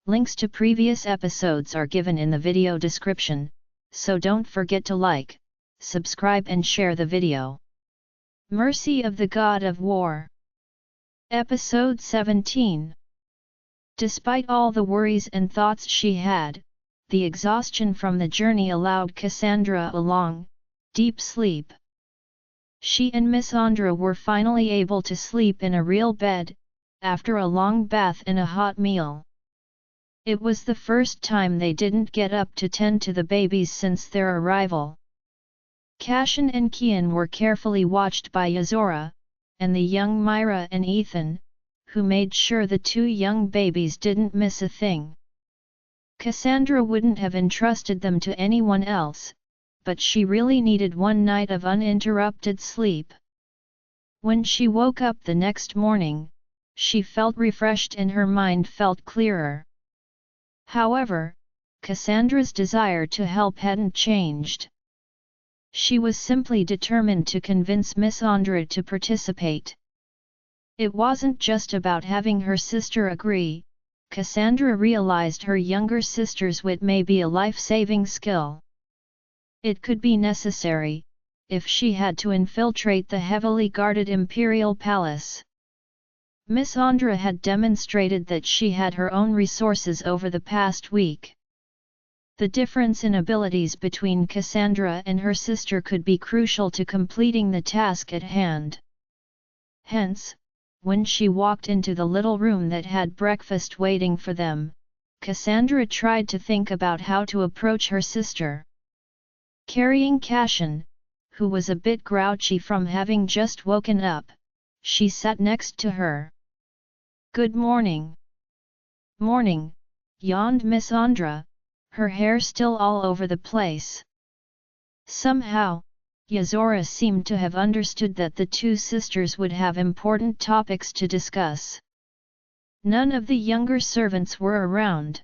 Links to previous episodes are given in the video description, so don't forget to like, subscribe and share the video. Mercy of the God of War. Episode 17. Despite all the worries and thoughts she had, the exhaustion from the journey allowed Cassandra a long, deep sleep. She and Miss Andra were finally able to sleep in a real bed, after a long bath and a hot meal. It was the first time they didn't get up to tend to the babies since their arrival. Cashin and Kian were carefully watched by Yazora, and the young Myra and Ethan, who made sure the two young babies didn't miss a thing. Cassandra wouldn't have entrusted them to anyone else, but she really needed one night of uninterrupted sleep. When she woke up the next morning, she felt refreshed and her mind felt clearer. However, Cassandra's desire to help hadn't changed. She was simply determined to convince Miss Andra to participate. It wasn't just about having her sister agree. Cassandra realized her younger sister's wit may be a life-saving skill. It could be necessary, if she had to infiltrate the heavily guarded Imperial Palace. Miss Andra had demonstrated that she had her own resources over the past week. The difference in abilities between Cassandra and her sister could be crucial to completing the task at hand. Hence, when she walked into the little room that had breakfast waiting for them, Cassandra tried to think about how to approach her sister. Carrying Cashin, who was a bit grouchy from having just woken up, she sat next to her. "Good morning." "Morning," yawned Miss Andra, her hair still all over the place. Somehow, Yazora seemed to have understood that the two sisters would have important topics to discuss. None of the younger servants were around.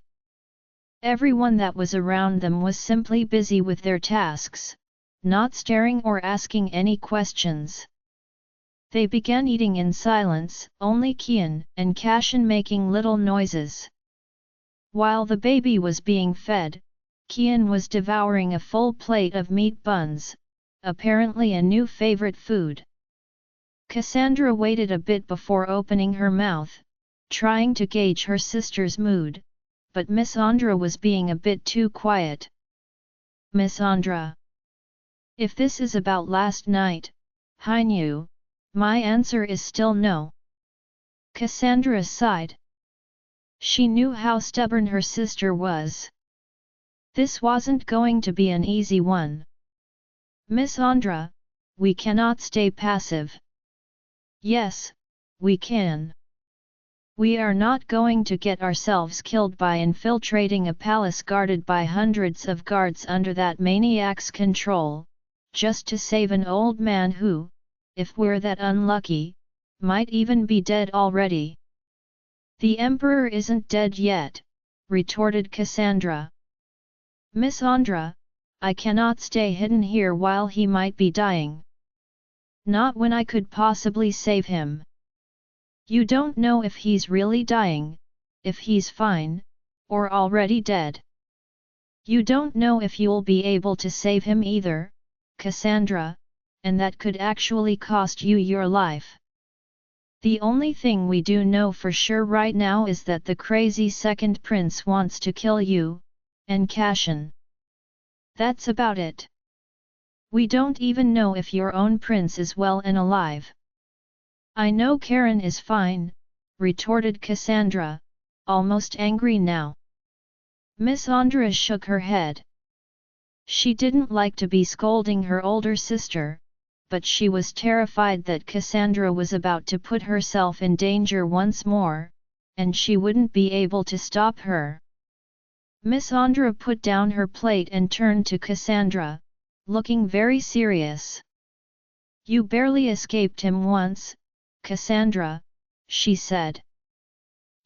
Everyone that was around them was simply busy with their tasks, not staring or asking any questions. They began eating in silence, only Kian and Cashin making little noises. While the baby was being fed, Kian was devouring a full plate of meat buns, apparently a new favorite food. Cassandra waited a bit before opening her mouth, trying to gauge her sister's mood, but Miss Andra was being a bit too quiet. "Miss Andra. If this is about last night, I knew, my answer is still no." Cassandra sighed. She knew how stubborn her sister was. This wasn't going to be an easy one. "Miss Andra, we cannot stay passive." "Yes, we can. We are not going to get ourselves killed by infiltrating a palace guarded by hundreds of guards under that maniac's control, just to save an old man who, if we're that unlucky, might even be dead already." "The Emperor isn't dead yet," retorted Cassandra. "Miss Andra, I cannot stay hidden here while he might be dying. Not when I could possibly save him. You don't know if he's really dying, if he's fine, or already dead. You don't know if you'll be able to save him either, Cassandra, and that could actually cost you your life. The only thing we do know for sure right now is that the crazy second prince wants to kill you, and Cashin. That's about it. We don't even know if your own prince is well and alive." "I know Karine is fine," retorted Cassandra, almost angry now. Miss Andra shook her head. She didn't like to be scolding her older sister, but she was terrified that Cassandra was about to put herself in danger once more, and she wouldn't be able to stop her. Miss Andra put down her plate and turned to Cassandra, looking very serious. "You barely escaped him once, Cassandra," she said.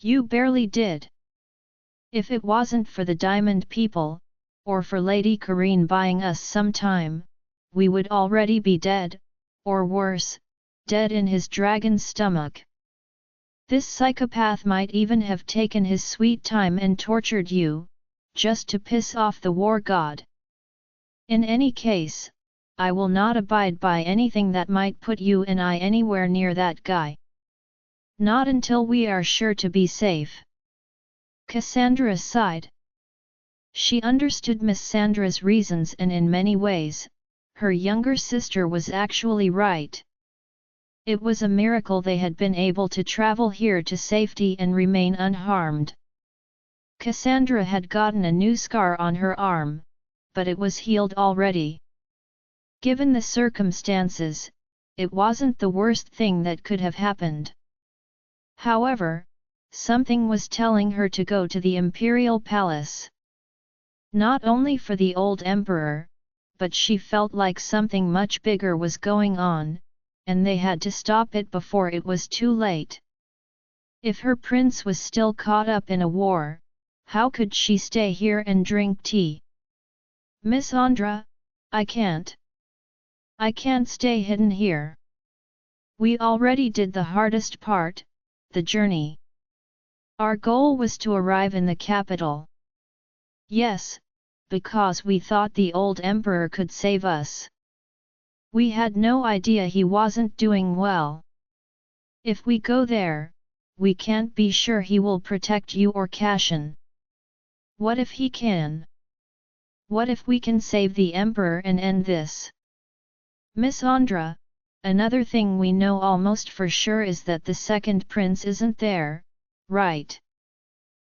"You barely did. If it wasn't for the Diamond People, or for Lady Karine buying us some time, we would already be dead, or worse, dead in his dragon's stomach." This psychopath might even have taken his sweet time and tortured you, just to piss off the war god. In any case, I will not abide by anything that might put you and I anywhere near that guy. Not until we are sure to be safe. Cassandra sighed. She understood Miss Sandra's reasons, and in many ways, her younger sister was actually right. It was a miracle they had been able to travel here to safety and remain unharmed. Cassandra had gotten a new scar on her arm, but it was healed already. Given the circumstances, it wasn't the worst thing that could have happened. However, something was telling her to go to the Imperial Palace. Not only for the old emperor, but she felt like something much bigger was going on, and they had to stop it before it was too late. If her prince was still caught up in a war, how could she stay here and drink tea? Miss Andra, I can't. I can't stay hidden here. We already did the hardest part, the journey. Our goal was to arrive in the capital. Yes, because we thought the old emperor could save us. We had no idea he wasn't doing well. If we go there, we can't be sure he will protect you or Cashin. What if he can? What if we can save the emperor and end this? Miss Andra, another thing we know almost for sure is that the second prince isn't there, right?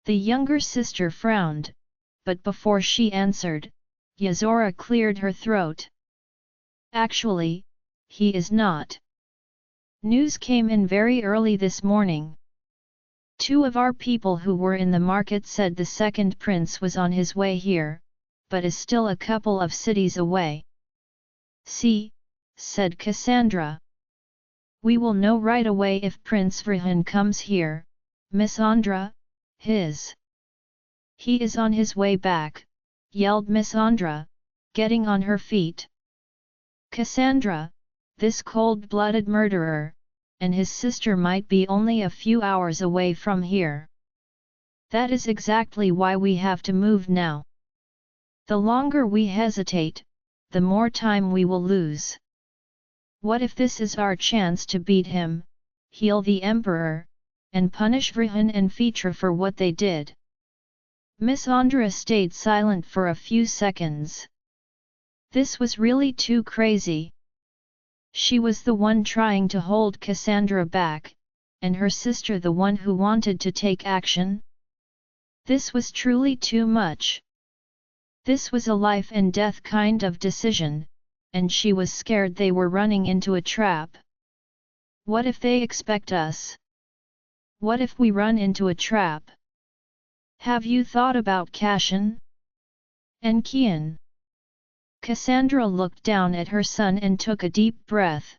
The younger sister frowned, but before she answered, Yuzora cleared her throat. Actually, he is not. News came in very early this morning. 2 of our people who were in the market said the second prince was on his way here, but is still a couple of cities away. See, said Cassandra. We will know right away if Prince Vrihan comes here, Miss Andra, He is on his way back, yelled Miss Andra, getting on her feet. Cassandra, this cold-blooded murderer, and his sister might be only a few hours away from here. That is exactly why we have to move now. The longer we hesitate, the more time we will lose. What if this is our chance to beat him, heal the emperor, and punish Vrihan and Fitra for what they did? Miss Andra stayed silent for a few seconds. This was really too crazy. She was the one trying to hold Cassandra back, and her sister the one who wanted to take action. This was truly too much. This was a life and death kind of decision, and she was scared they were running into a trap. What if they expect us? What if we run into a trap? Have you thought about Cashin? And Kian? Cassandra looked down at her son and took a deep breath.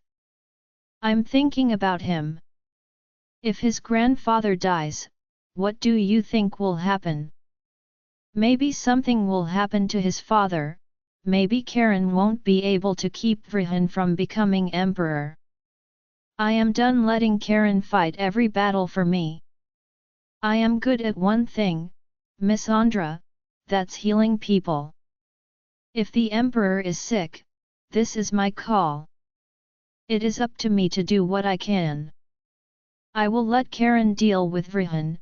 I'm thinking about him. If his grandfather dies, what do you think will happen? Maybe something will happen to his father, maybe Karine won't be able to keep Vrihan from becoming emperor. I am done letting Karine fight every battle for me. I am good at one thing, Miss Andra, that's healing people. If the emperor is sick, this is my call. It is up to me to do what I can. I will let Karine deal with Vrihan,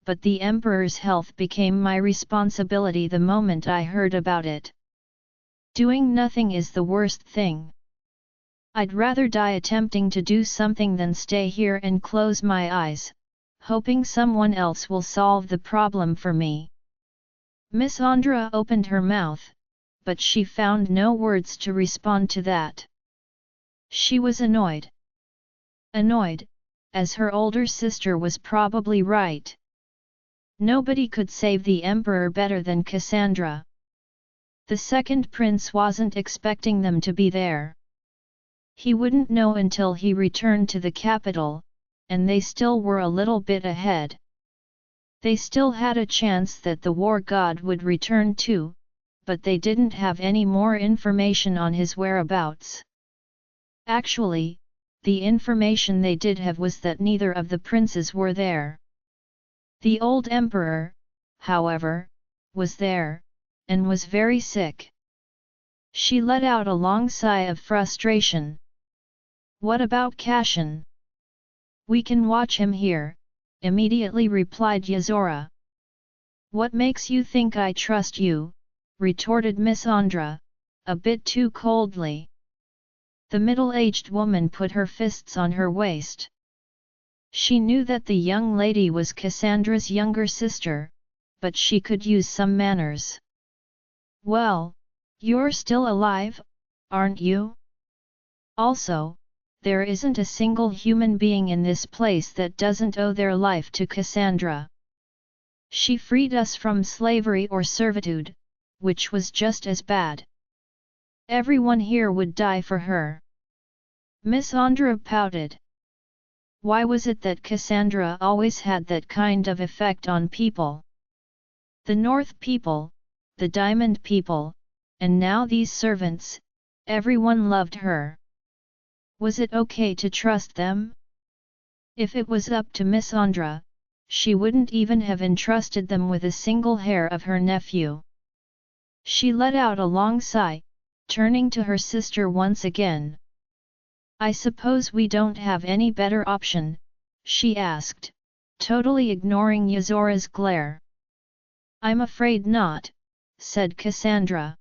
but the emperor's health became my responsibility the moment I heard about it. Doing nothing is the worst thing. I'd rather die attempting to do something than stay here and close my eyes, hoping someone else will solve the problem for me. Miss Andra opened her mouth, but she found no words to respond to that. She was annoyed. Annoyed, as her older sister was probably right. Nobody could save the emperor better than Cassandra. The second prince wasn't expecting them to be there. He wouldn't know until he returned to the capital, and they still were a little bit ahead. They still had a chance that the war god would return too, but they didn't have any more information on his whereabouts. Actually, the information they did have was that neither of the princes were there. The old emperor, however, was there, and was very sick. She let out a long sigh of frustration. "What about Cashin?" "We can watch him here," immediately replied Yuzora. "What makes you think I trust you?" retorted Miss Andra, a bit too coldly. The middle-aged woman put her fists on her waist. She knew that the young lady was Cassandra's younger sister, but she could use some manners. "Well, you're still alive, aren't you? Also, there isn't a single human being in this place that doesn't owe their life to Cassandra. She freed us from slavery or servitude, which was just as bad. Everyone here would die for her." Miss Andra pouted. Why was it that Cassandra always had that kind of effect on people? The North people, the Diamond people, and now these servants, everyone loved her. Was it okay to trust them? If it was up to Miss Andra, she wouldn't even have entrusted them with a single hair of her nephew. She let out a long sigh, turning to her sister once again. "I suppose we don't have any better option?" she asked, totally ignoring Yuzora's glare. "I'm afraid not," said Cassandra.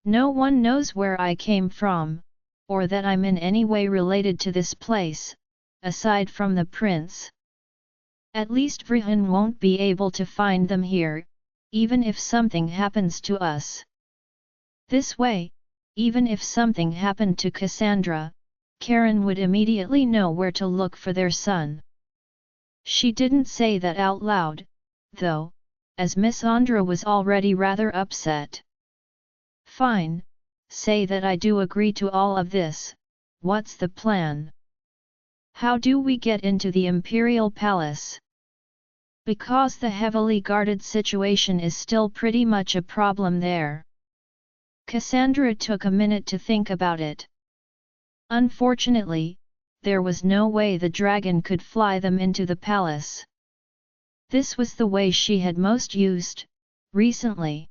"No one knows where I came from, or that I'm in any way related to this place, aside from the prince. At least Vrihan won't be able to find them here, even if something happens to us. This way, even if something happened to Cassandra, Karine would immediately know where to look for their son." She didn't say that out loud, though, as Miss Andra was already rather upset. "Fine, say that I do agree to all of this. What's the plan? How do we get into the Imperial Palace? Because the heavily guarded situation is still pretty much a problem there." Cassandra took a minute to think about it. Unfortunately, there was no way the dragon could fly them into the palace. This was the way she had most used, recently.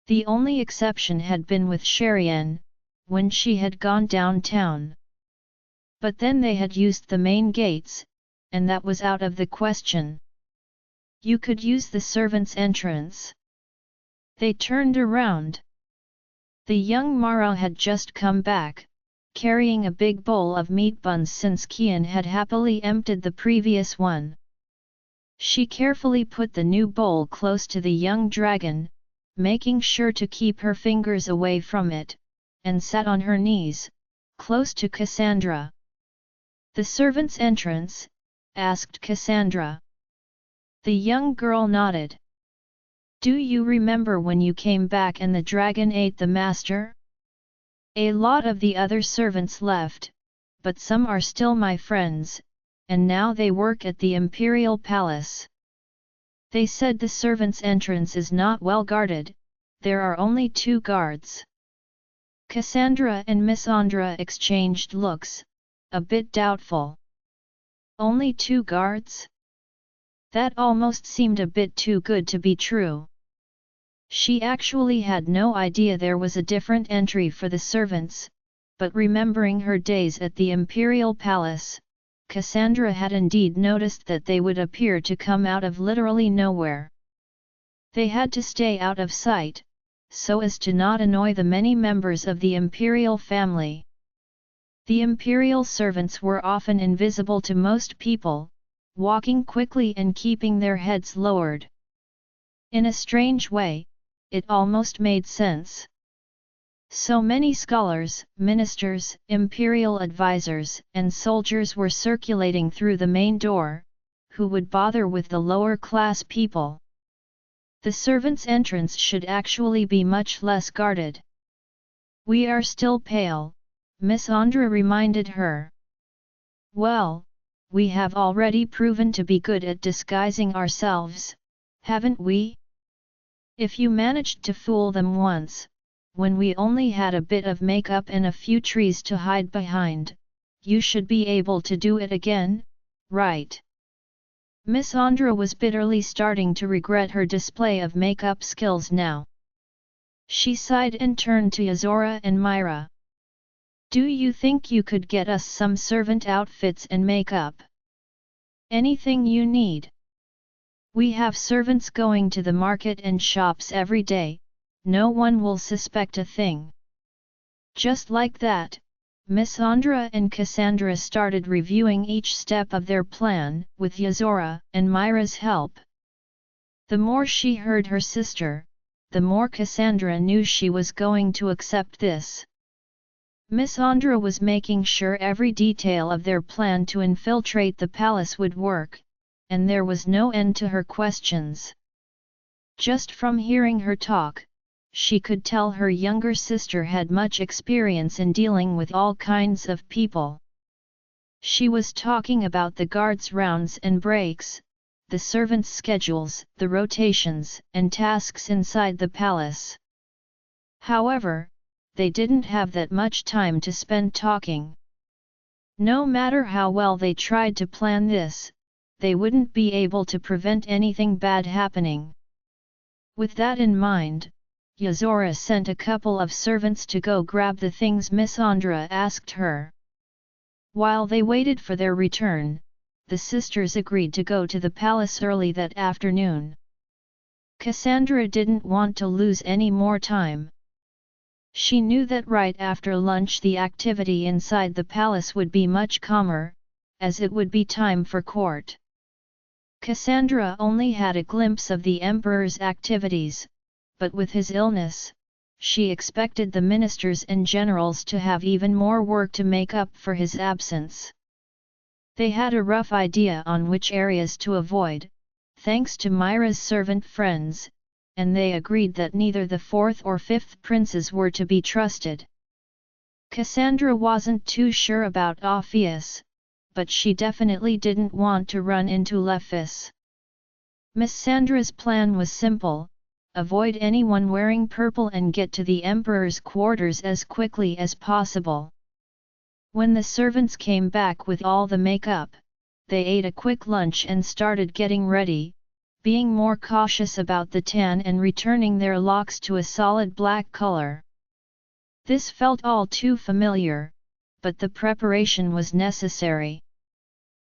The only exception had been with Sherian, when she had gone downtown. But then they had used the main gates, and that was out of the question. You could use the servants' entrance. They turned around. The young Mara had just come back, carrying a big bowl of meat buns since Kian had happily emptied the previous one. She carefully put the new bowl close to the young dragon, making sure to keep her fingers away from it, and sat on her knees, close to Cassandra. "The servant's entrance?" asked Cassandra. The young girl nodded. "Do you remember when you came back and the dragon ate the master? A lot of the other servants left, but some are still my friends, and now they work at the Imperial Palace. They said the servants' entrance is not well guarded, there are only 2 guards." Cassandra and Miss Andra exchanged looks, a bit doubtful. "Only 2 guards? That almost seemed a bit too good to be true." She actually had no idea there was a different entry for the servants, but remembering her days at the Imperial Palace, Cassandra had indeed noticed that they would appear to come out of literally nowhere. They had to stay out of sight, so as to not annoy the many members of the Imperial family. The Imperial servants were often invisible to most people, walking quickly and keeping their heads lowered. In a strange way, it almost made sense. So many scholars, ministers, imperial advisors, and soldiers were circulating through the main door, who would bother with the lower-class people? The servants' entrance should actually be much less guarded. "We are still pale," Miss Andra reminded her. "Well, we have already proven to be good at disguising ourselves, haven't we? If you managed to fool them once, when we only had a bit of makeup and a few trees to hide behind, you should be able to do it again, right? Miss Andra was bitterly starting to regret her display of makeup skills now. She sighed and turned to Azora and Myra. Do you think you could get us some servant outfits and makeup? Anything you need? We have servants going to the market and shops every day, no one will suspect a thing. Just like that, Miss Andra and Cassandra started reviewing each step of their plan, with Azora and Myra's help. The more she heard her sister, the more Cassandra knew she was going to accept this. Miss Andra was making sure every detail of their plan to infiltrate the palace would work, and there was no end to her questions. Just from hearing her talk, she could tell her younger sister had much experience in dealing with all kinds of people. She was talking about the guards' rounds and breaks, the servants' schedules, the rotations, and tasks inside the palace. However, they didn't have that much time to spend talking. No matter how well they tried to plan this, they wouldn't be able to prevent anything bad happening. With that in mind, Azora sent a couple of servants to go grab the things Miss Andra asked her. While they waited for their return, the sisters agreed to go to the palace early that afternoon. Cassandra didn't want to lose any more time. She knew that right after lunch the activity inside the palace would be much calmer, as it would be time for court. Cassandra only had a glimpse of the Emperor's activities, but with his illness, she expected the ministers and generals to have even more work to make up for his absence. They had a rough idea on which areas to avoid, thanks to Myra's servant friends, and they agreed that neither the fourth or fifth princes were to be trusted. Cassandra wasn't too sure about Orpheus, but she definitely didn't want to run into Lephis. Miss Sandra's plan was simple: avoid anyone wearing purple and get to the Emperor's quarters as quickly as possible. When the servants came back with all the makeup, they ate a quick lunch and started getting ready, being more cautious about the tan and returning their locks to a solid black color. This felt all too familiar, but the preparation was necessary.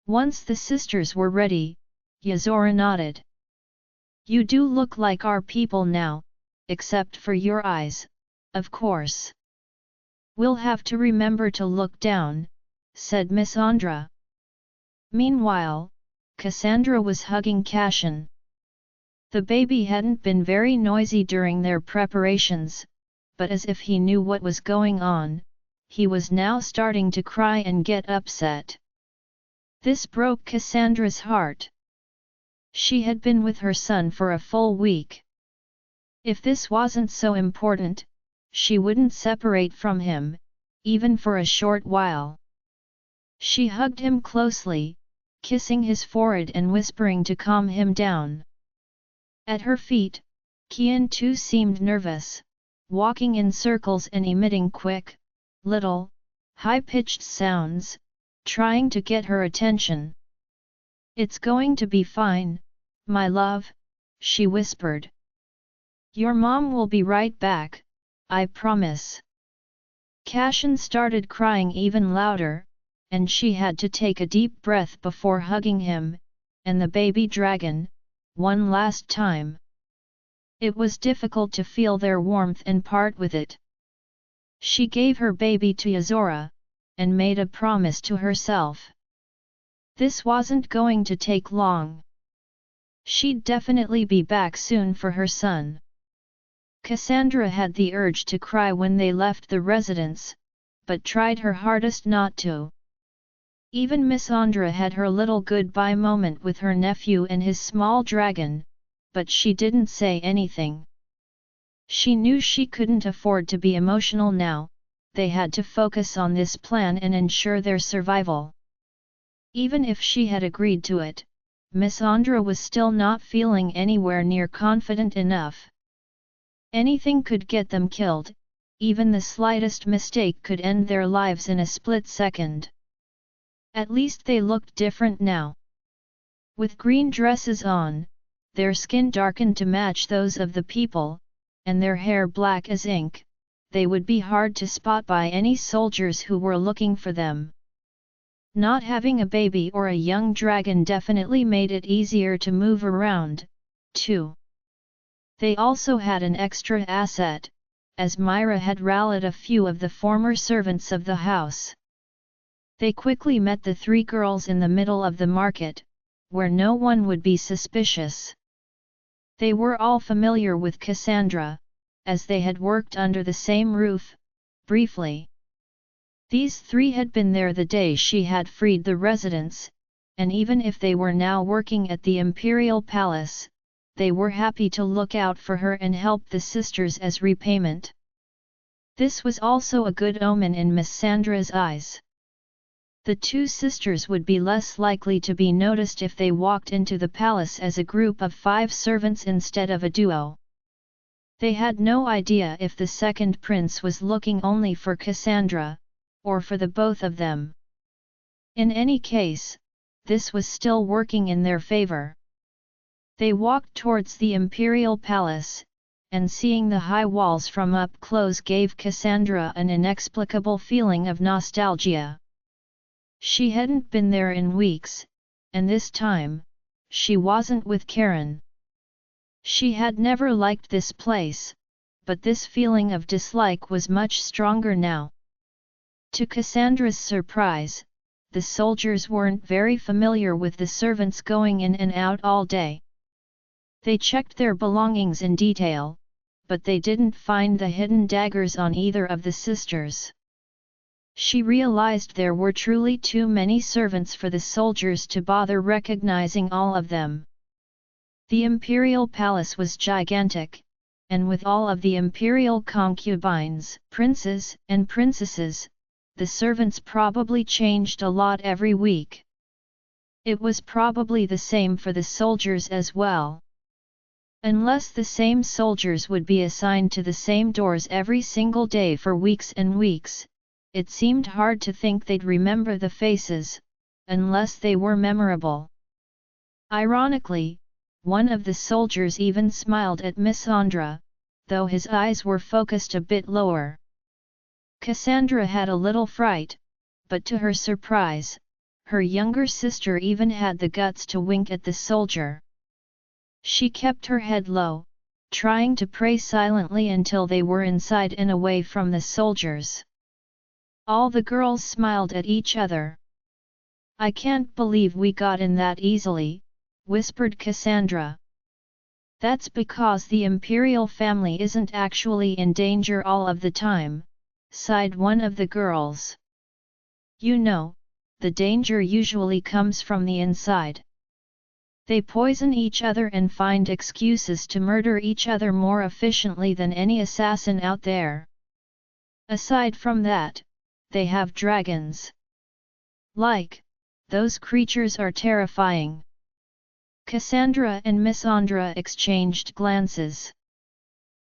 Once the sisters were ready, Azora nodded. You do look like our people now, except for your eyes, of course. We'll have to remember to look down, said Miss Andra. Meanwhile, Cassandra was hugging Cassian. The baby hadn't been very noisy during their preparations, but as if he knew what was going on, he was now starting to cry and get upset. This broke Cassandra's heart. She had been with her son for a full week. If this wasn't so important, she wouldn't separate from him, even for a short while. She hugged him closely, kissing his forehead and whispering to calm him down. At her feet, Kian too seemed nervous, walking in circles and emitting quick, little, high-pitched sounds, trying to get her attention. It's going to be fine, my love, she whispered. Your mom will be right back, I promise. Cassian started crying even louder, and she had to take a deep breath before hugging him, and the baby dragon, one last time. It was difficult to feel their warmth and part with it. She gave her baby to Azora, and made a promise to herself. This wasn't going to take long. She'd definitely be back soon for her son. Cassandra had the urge to cry when they left the residence, but tried her hardest not to. Even Miss Andra had her little goodbye moment with her nephew and his small dragon, but she didn't say anything. She knew she couldn't afford to be emotional now, they had to focus on this plan and ensure their survival. Even if she had agreed to it, Miss Andra was still not feeling anywhere near confident enough. Anything could get them killed, even the slightest mistake could end their lives in a split second. At least they looked different now. With green dresses on, their skin darkened to match those of the people, and their hair black as ink, they would be hard to spot by any soldiers who were looking for them. Not having a baby or a young dragon definitely made it easier to move around, too. They also had an extra asset, as Myra had rallied a few of the former servants of the house. They quickly met the three girls in the middle of the market, where no one would be suspicious. They were all familiar with Cassandra, as they had worked under the same roof, briefly. These three had been there the day she had freed the residents, and even if they were now working at the Imperial Palace, they were happy to look out for her and help the sisters as repayment. This was also a good omen in Miss Sandra's eyes. The two sisters would be less likely to be noticed if they walked into the palace as a group of 5 servants instead of a duo. They had no idea if the second prince was looking only for Cassandra, or for the both of them. In any case, this was still working in their favor. They walked towards the Imperial Palace, and seeing the high walls from up close gave Cassandra an inexplicable feeling of nostalgia. She hadn't been there in weeks, and this time, she wasn't with Karine. She had never liked this place, but this feeling of dislike was much stronger now. To Cassandra's surprise, the soldiers weren't very familiar with the servants going in and out all day. They checked their belongings in detail, but they didn't find the hidden daggers on either of the sisters. She realized there were truly too many servants for the soldiers to bother recognizing all of them. The imperial palace was gigantic, and with all of the imperial concubines, princes and princesses, the servants probably changed a lot every week. It was probably the same for the soldiers as well. Unless the same soldiers would be assigned to the same doors every single day for weeks and weeks, it seemed hard to think they'd remember the faces, unless they were memorable. Ironically, one of the soldiers even smiled at Miss Sandra, though his eyes were focused a bit lower. Cassandra had a little fright, but to her surprise, her younger sister even had the guts to wink at the soldier. She kept her head low, trying to pray silently until they were inside and away from the soldiers. All the girls smiled at each other. "I can't believe we got in that easily," whispered Cassandra. "That's because the imperial family isn't actually in danger all of the time," sighed one of the girls. "You know, the danger usually comes from the inside. They poison each other and find excuses to murder each other more efficiently than any assassin out there. Aside from that, they have dragons. Those creatures are terrifying." Cassandra and Miss Andra exchanged glances.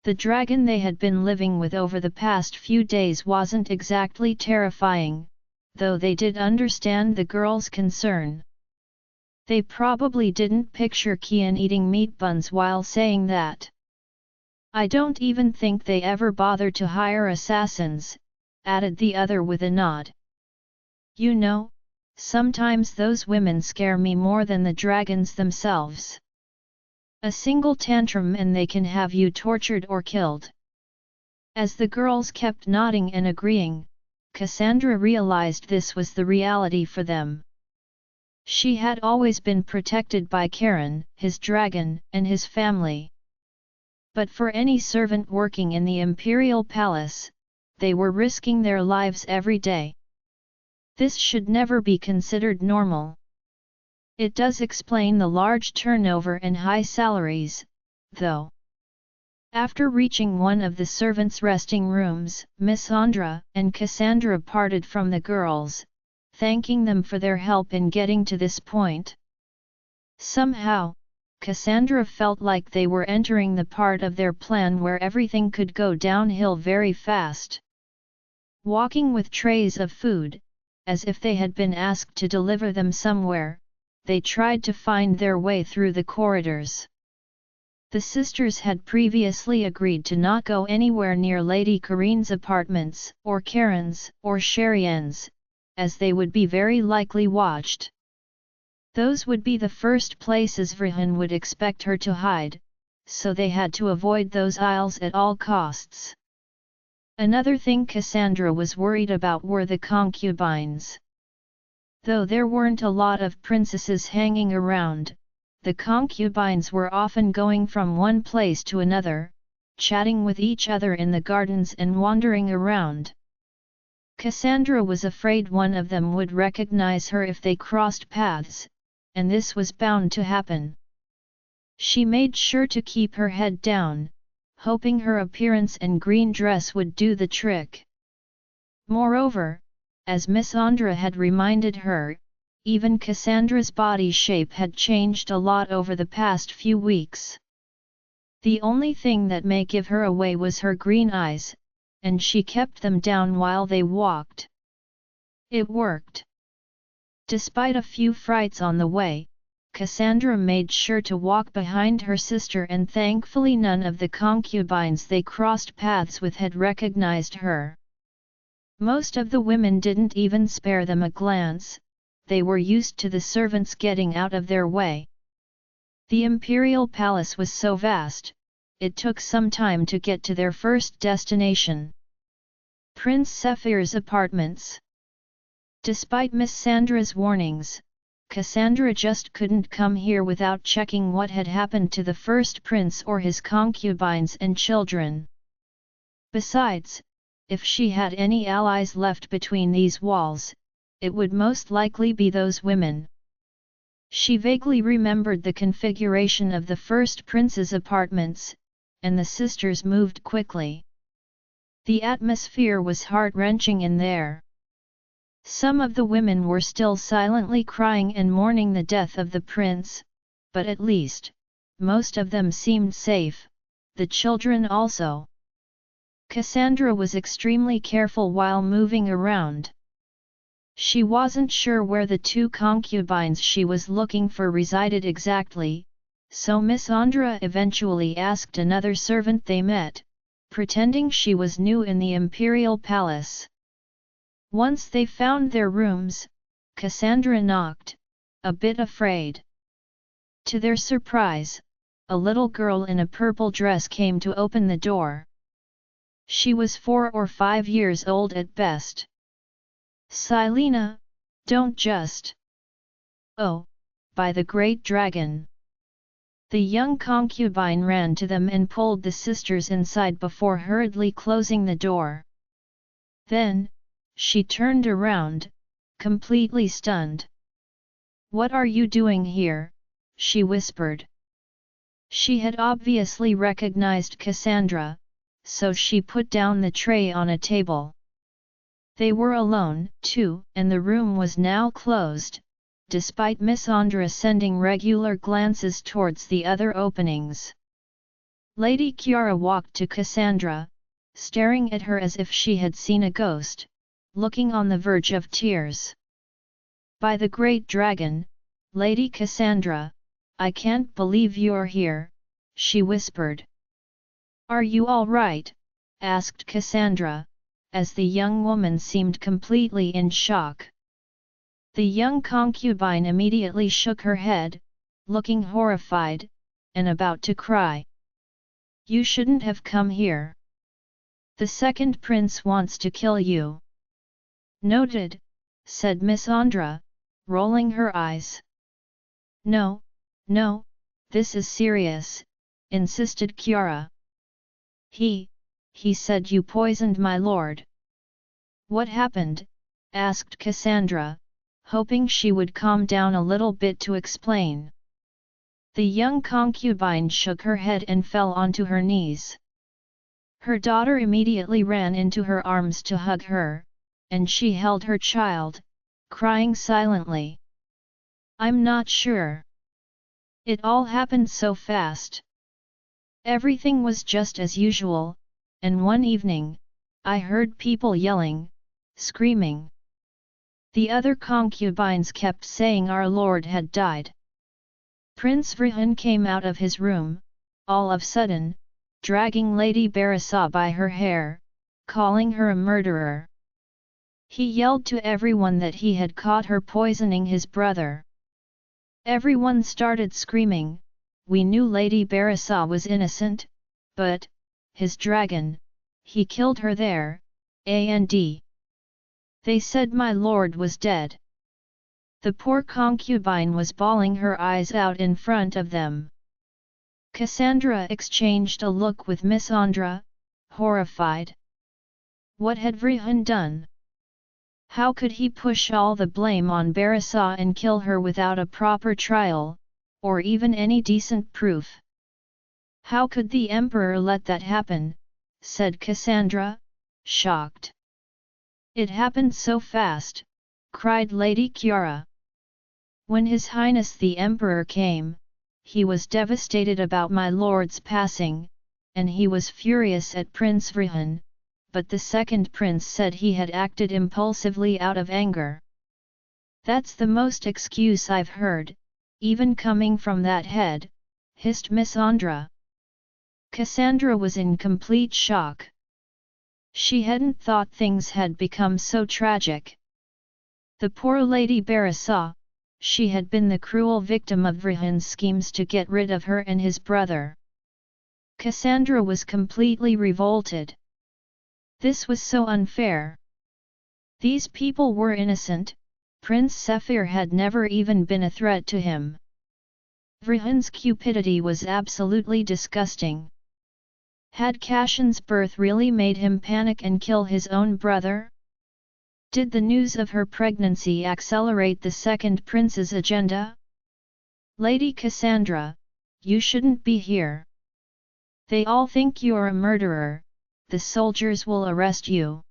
The dragon they had been living with over the past few days wasn't exactly terrifying, though they did understand the girls' concern. They probably didn't picture Kian eating meat buns while saying that. "I don't even think they ever bother to hire assassins," added the other with a nod. "You know, sometimes those women scare me more than the dragons themselves. A single tantrum and they can have you tortured or killed." As the girls kept nodding and agreeing, Cassandra realized this was the reality for them. She had always been protected by Karine, his dragon, and his family. But for any servant working in the imperial palace, they were risking their lives every day. This should never be considered normal. It does explain the large turnover and high salaries, though. After reaching one of the servants' resting rooms, Miss Andra and Cassandra parted from the girls, thanking them for their help in getting to this point. Somehow, Cassandra felt like they were entering the part of their plan where everything could go downhill very fast. Walking with trays of food, as if they had been asked to deliver them somewhere, they tried to find their way through the corridors. The sisters had previously agreed to not go anywhere near Lady Karine's apartments, or Karen's, or Sherian's, as they would be very likely watched. Those would be the first places Vrihan would expect her to hide, so they had to avoid those aisles at all costs. Another thing Cassandra was worried about were the concubines. Though there weren't a lot of princesses hanging around, the concubines were often going from one place to another, chatting with each other in the gardens and wandering around. Cassandra was afraid one of them would recognize her if they crossed paths, and this was bound to happen. She made sure to keep her head down, hoping her appearance and green dress would do the trick. Moreover, as Miss Andra had reminded her, even Cassandra's body shape had changed a lot over the past few weeks. The only thing that may give her away was her green eyes, and she kept them down while they walked. It worked. Despite a few frights on the way, Cassandra made sure to walk behind her sister, and thankfully none of the concubines they crossed paths with had recognized her. Most of the women didn't even spare them a glance, they were used to the servants getting out of their way. The imperial palace was so vast, it took some time to get to their first destination. Prince Zephyr's apartments. Despite Miss Sandra's warnings, Cassandra just couldn't come here without checking what had happened to the first prince or his concubines and children. Besides, if she had any allies left between these walls, it would most likely be those women. She vaguely remembered the configuration of the first prince's apartments, and the sisters moved quickly. The atmosphere was heart-wrenching in there. Some of the women were still silently crying and mourning the death of the prince, but at least, most of them seemed safe, the children also. Cassandra was extremely careful while moving around. She wasn't sure where the two concubines she was looking for resided exactly, so Miss Andra eventually asked another servant they met, pretending she was new in the imperial palace. Once they found their rooms, Cassandra knocked, a bit afraid. To their surprise, a little girl in a purple dress came to open the door. She was 4 or 5 years old at best. "Silena, don't just..." "Oh, by the great dragon!" The young concubine ran to them and pulled the sisters inside before hurriedly closing the door. Then, she turned around, completely stunned. "What are you doing here?" she whispered. She had obviously recognized Cassandra, so she put down the tray on a table. They were alone, too, and the room was now closed, despite Miss Andra sending regular glances towards the other openings. Lady Kiara walked to Cassandra, staring at her as if she had seen a ghost, looking on the verge of tears. "By the great dragon, Lady Cassandra, I can't believe you're here," she whispered. "Are you all right?" asked Cassandra, as the young woman seemed completely in shock. The young concubine immediately shook her head, looking horrified, and about to cry. "You shouldn't have come here. The second prince wants to kill you." "Noted," said Miss Andra, rolling her eyes. "No, no, this is serious," insisted Kiara. He said you poisoned my lord." "What happened?" asked Cassandra, hoping she would calm down a little bit to explain. The young concubine shook her head and fell onto her knees. Her daughter immediately ran into her arms to hug her, and she held her child, crying silently. "I'm not sure. It all happened so fast. Everything was just as usual, and one evening, I heard people yelling, screaming. The other concubines kept saying our lord had died. Prince Vrihan came out of his room, all of a sudden, dragging Lady Barasa by her hair, calling her a murderer. He yelled to everyone that he had caught her poisoning his brother. Everyone started screaming. We knew Lady Barasa was innocent, but, his dragon, he killed her there, and they said my lord was dead. The poor concubine was bawling her eyes out in front of them. Cassandra exchanged a look with Miss Andra, horrified. What had Vrihan done? How could he push all the blame on Barasa and kill her without a proper trial, or even any decent proof? How could the Emperor let that happen? Said Cassandra, shocked. It happened so fast, cried Lady Kiara. When His Highness the Emperor came, he was devastated about my lord's passing, and he was furious at Prince Vrihan, but the second prince said he had acted impulsively out of anger. That's the most excuse I've heard, even coming from that head, hissed Miss Andra. Cassandra was in complete shock. She hadn't thought things had become so tragic. The poor Lady Barasa, she had been the cruel victim of Vrihan's schemes to get rid of her and his brother. Cassandra was completely revolted. This was so unfair. These people were innocent, Prince Sephir had never even been a threat to him. Vrihan's cupidity was absolutely disgusting. Had Kashin's birth really made him panic and kill his own brother? Did the news of her pregnancy accelerate the second prince's agenda? Lady Cassandra, you shouldn't be here. They all think you're a murderer, the soldiers will arrest you.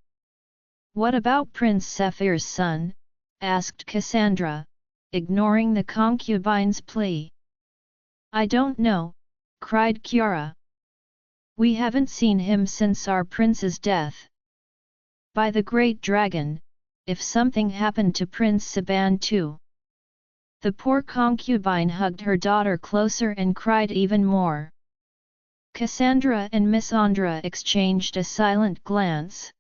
What about Prince Sephir's son? Asked Cassandra, ignoring the concubine's plea. I don't know, cried Kiara. We haven't seen him since our prince's death. By the great dragon, if something happened to Prince Saban too. The poor concubine hugged her daughter closer and cried even more. Cassandra and Miss Andra exchanged a silent glance.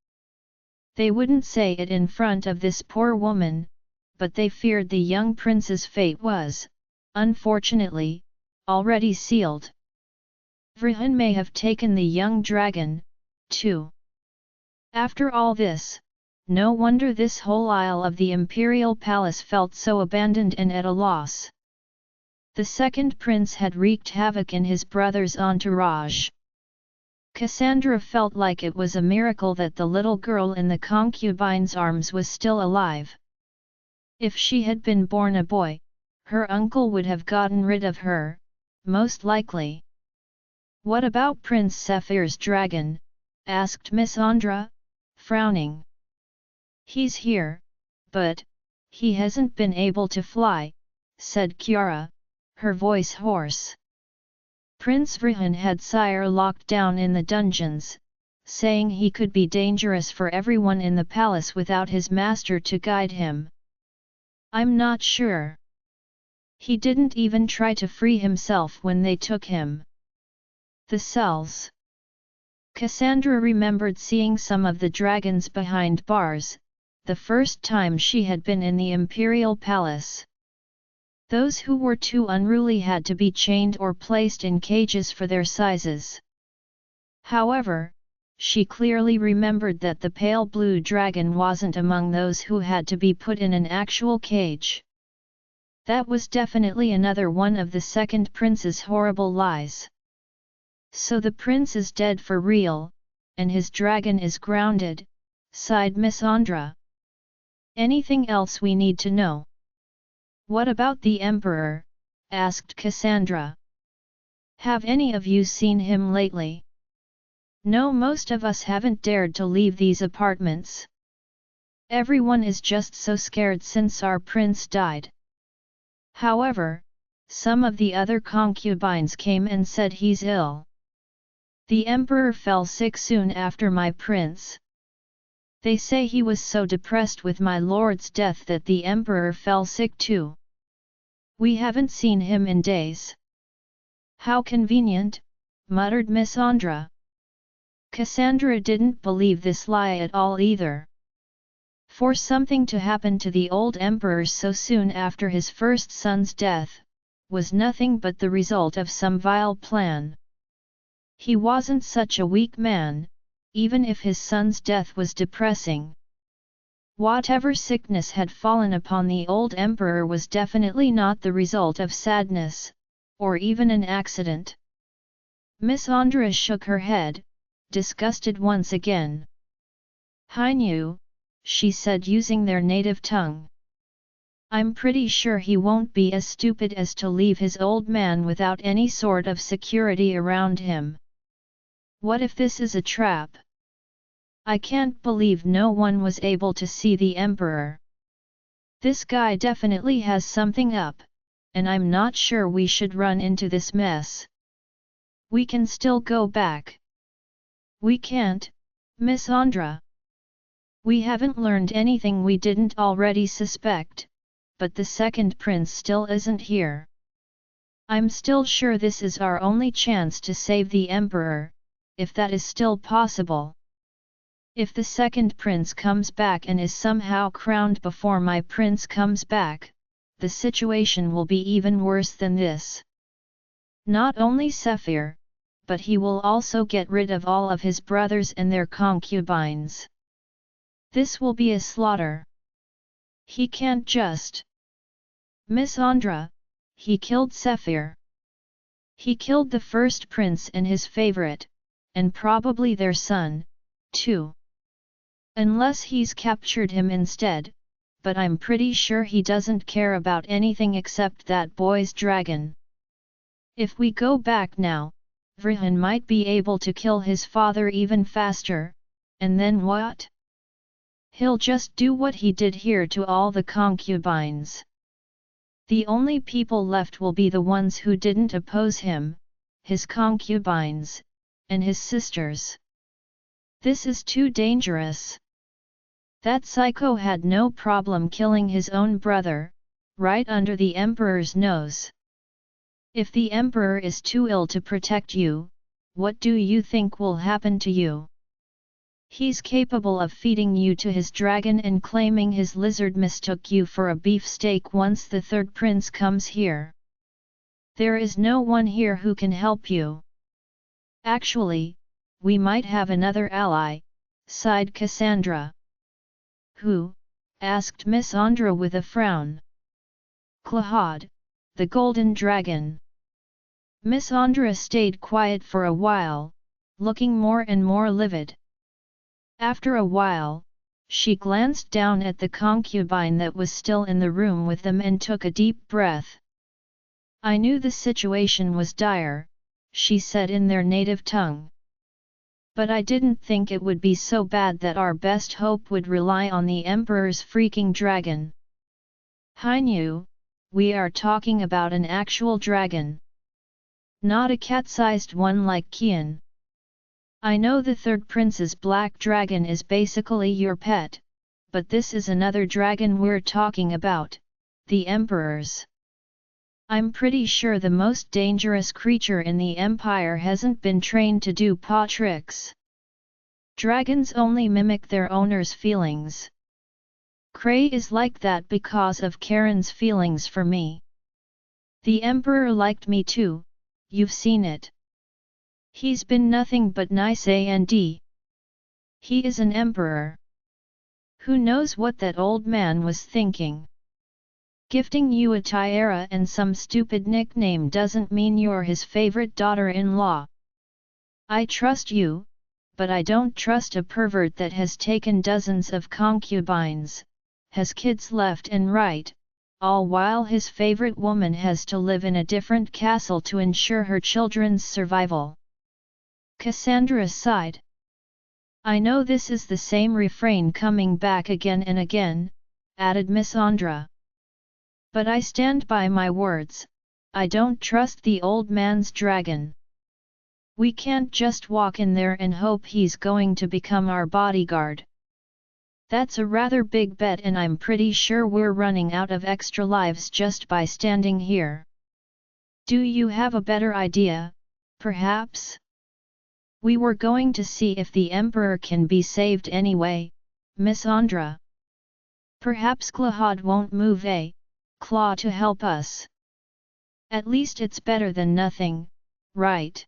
They wouldn't say it in front of this poor woman, but they feared the young prince's fate was, unfortunately, already sealed. Vrihan may have taken the young dragon, too. After all this, no wonder this whole aisle of the imperial palace felt so abandoned and at a loss. The second prince had wreaked havoc in his brother's entourage. Cassandra felt like it was a miracle that the little girl in the concubine's arms was still alive. If she had been born a boy, her uncle would have gotten rid of her, most likely. What about Prince Sephir's dragon? Asked Miss Andra, frowning. He's here, but he hasn't been able to fly, said Kiara, her voice hoarse. Prince Vrihan had Sire locked down in the dungeons, saying he could be dangerous for everyone in the palace without his master to guide him. I'm not sure. He didn't even try to free himself when they took him. The cells. Cassandra remembered seeing some of the dragons behind bars, the first time she had been in the imperial palace. Those who were too unruly had to be chained or placed in cages for their sizes. However, she clearly remembered that the pale blue dragon wasn't among those who had to be put in an actual cage. That was definitely another one of the second prince's horrible lies. So the prince is dead for real, and his dragon is grounded, sighed Miss Andra. Anything else we need to know? What about the Emperor? Asked Cassandra. Have any of you seen him lately? No, most of us haven't dared to leave these apartments. Everyone is just so scared since our prince died. However, some of the other concubines came and said he's ill. The Emperor fell sick soon after my prince. They say he was so depressed with my lord's death that the emperor fell sick too. We haven't seen him in days." "How convenient," muttered Miss Andra. Cassandra didn't believe this lie at all either. For something to happen to the old emperor so soon after his first son's death, was nothing but the result of some vile plan. He wasn't such a weak man, even if his son's death was depressing. Whatever sickness had fallen upon the old emperor was definitely not the result of sadness, or even an accident. Miss Andra shook her head, disgusted once again. "Hainu," she said using their native tongue. "I'm pretty sure he won't be as stupid as to leave his old man without any sort of security around him. What if this is a trap? I can't believe no one was able to see the emperor. This guy definitely has something up, and I'm not sure we should run into this mess. We can still go back." "We can't, Miss Andra. We haven't learned anything we didn't already suspect, but the second prince still isn't here. I'm still sure this is our only chance to save the emperor, if that is still possible. If the second prince comes back and is somehow crowned before my prince comes back, the situation will be even worse than this. Not only Sephir, but he will also get rid of all of his brothers and their concubines. This will be a slaughter. He can't just..." "Miss Andra, he killed Sephir. He killed the first prince and his favorite, and probably their son, too. Unless he's captured him instead, but I'm pretty sure he doesn't care about anything except that boy's dragon. If we go back now, Vrihan might be able to kill his father even faster, and then what? He'll just do what he did here to all the concubines. The only people left will be the ones who didn't oppose him, his concubines, and his sisters. This is too dangerous. That psycho had no problem killing his own brother, right under the emperor's nose. If the emperor is too ill to protect you, what do you think will happen to you? He's capable of feeding you to his dragon and claiming his lizard mistook you for a beefsteak once the third prince comes here. There is no one here who can help you. Actually, we might have another ally," sighed Cassandra. "Who?" asked Miss Andra with a frown. "Klahad, the golden dragon." Miss Andra stayed quiet for a while, looking more and more livid. After a while, she glanced down at the concubine that was still in the room with them and took a deep breath. "I knew the situation was dire," she said in their native tongue. "But I didn't think it would be so bad that our best hope would rely on the emperor's freaking dragon. Hainu, we are talking about an actual dragon. Not a cat-sized one like Kian. I know the third prince's black dragon is basically your pet, but this is another dragon we're talking about, the emperor's. I'm pretty sure the most dangerous creature in the empire hasn't been trained to do paw tricks. Dragons only mimic their owner's feelings. Cray is like that because of Karen's feelings for me. The emperor liked me too, you've seen it. He's been nothing but nice and he is an emperor. Who knows what that old man was thinking? Gifting you a tiara and some stupid nickname doesn't mean you're his favorite daughter-in-law. I trust you, but I don't trust a pervert that has taken dozens of concubines, has kids left and right, all while his favorite woman has to live in a different castle to ensure her children's survival." Cassandra sighed. "I know this is the same refrain coming back again and again," added Miss Andra. "But I stand by my words, I don't trust the old man's dragon. We can't just walk in there and hope he's going to become our bodyguard. That's a rather big bet, and I'm pretty sure we're running out of extra lives just by standing here. Do you have a better idea, perhaps? We were going to see if the Emperor can be saved anyway, Miss Andra. Perhaps Claude won't move a claw to help us. At least it's better than nothing, right?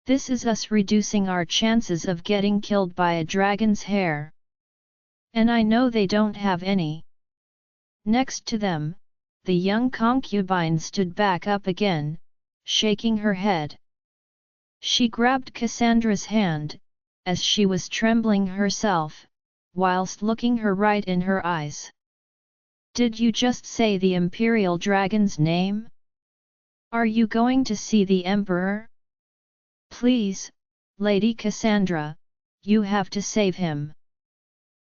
This is us reducing our chances of getting killed by a dragon's hair. And I know they don't have any. Next to them, the young concubine stood back up again, shaking her head. She grabbed Cassandra's hand, as she was trembling herself, whilst looking her right in her eyes. Did you just say the Imperial Dragon's name? Are you going to see the Emperor? Please, Lady Cassandra, you have to save him.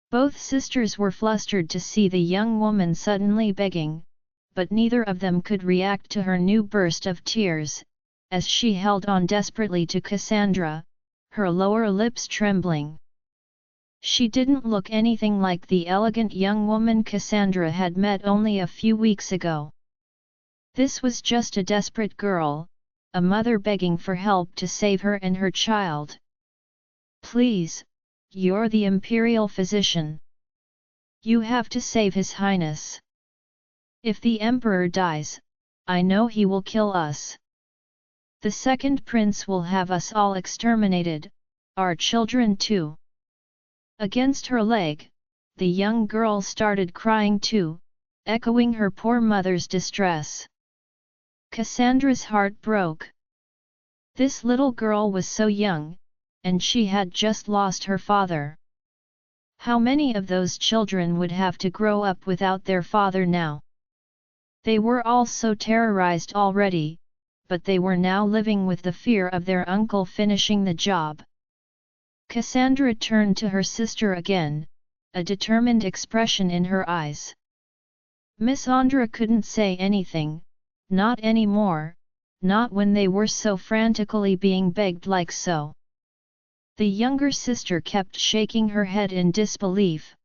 Both sisters were flustered to see the young woman suddenly begging, but neither of them could react to her new burst of tears, as she held on desperately to Cassandra, her lower lips trembling. She didn't look anything like the elegant young woman Cassandra had met only a few weeks ago. This was just a desperate girl, a mother begging for help to save her and her child. Please, you're the imperial physician. You have to save His Highness. If the Emperor dies, I know he will kill us. The second prince will have us all exterminated, our children too. Against her leg, the young girl started crying too, echoing her poor mother's distress. Cassandra's heart broke. This little girl was so young, and she had just lost her father. How many of those children would have to grow up without their father now? They were all so terrorized already, but they were now living with the fear of their uncle finishing the job. Cassandra turned to her sister again, a determined expression in her eyes. Miss Andra couldn't say anything, not anymore, not when they were so frantically being begged like so. The younger sister kept shaking her head in disbelief,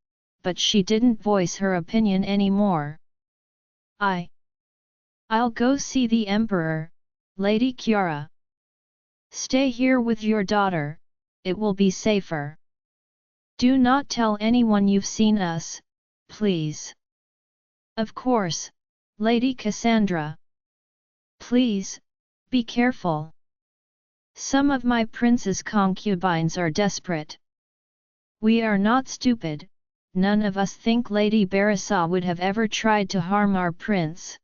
but she didn't voice her opinion anymore. I'll go see the Emperor, Lady Kiara. Stay here with your daughter, it will be safer. Do not tell anyone you've seen us, please. Of course, Lady Cassandra. Please, be careful. Some of my prince's concubines are desperate. We are not stupid, none of us think Lady Barasa would have ever tried to harm our prince.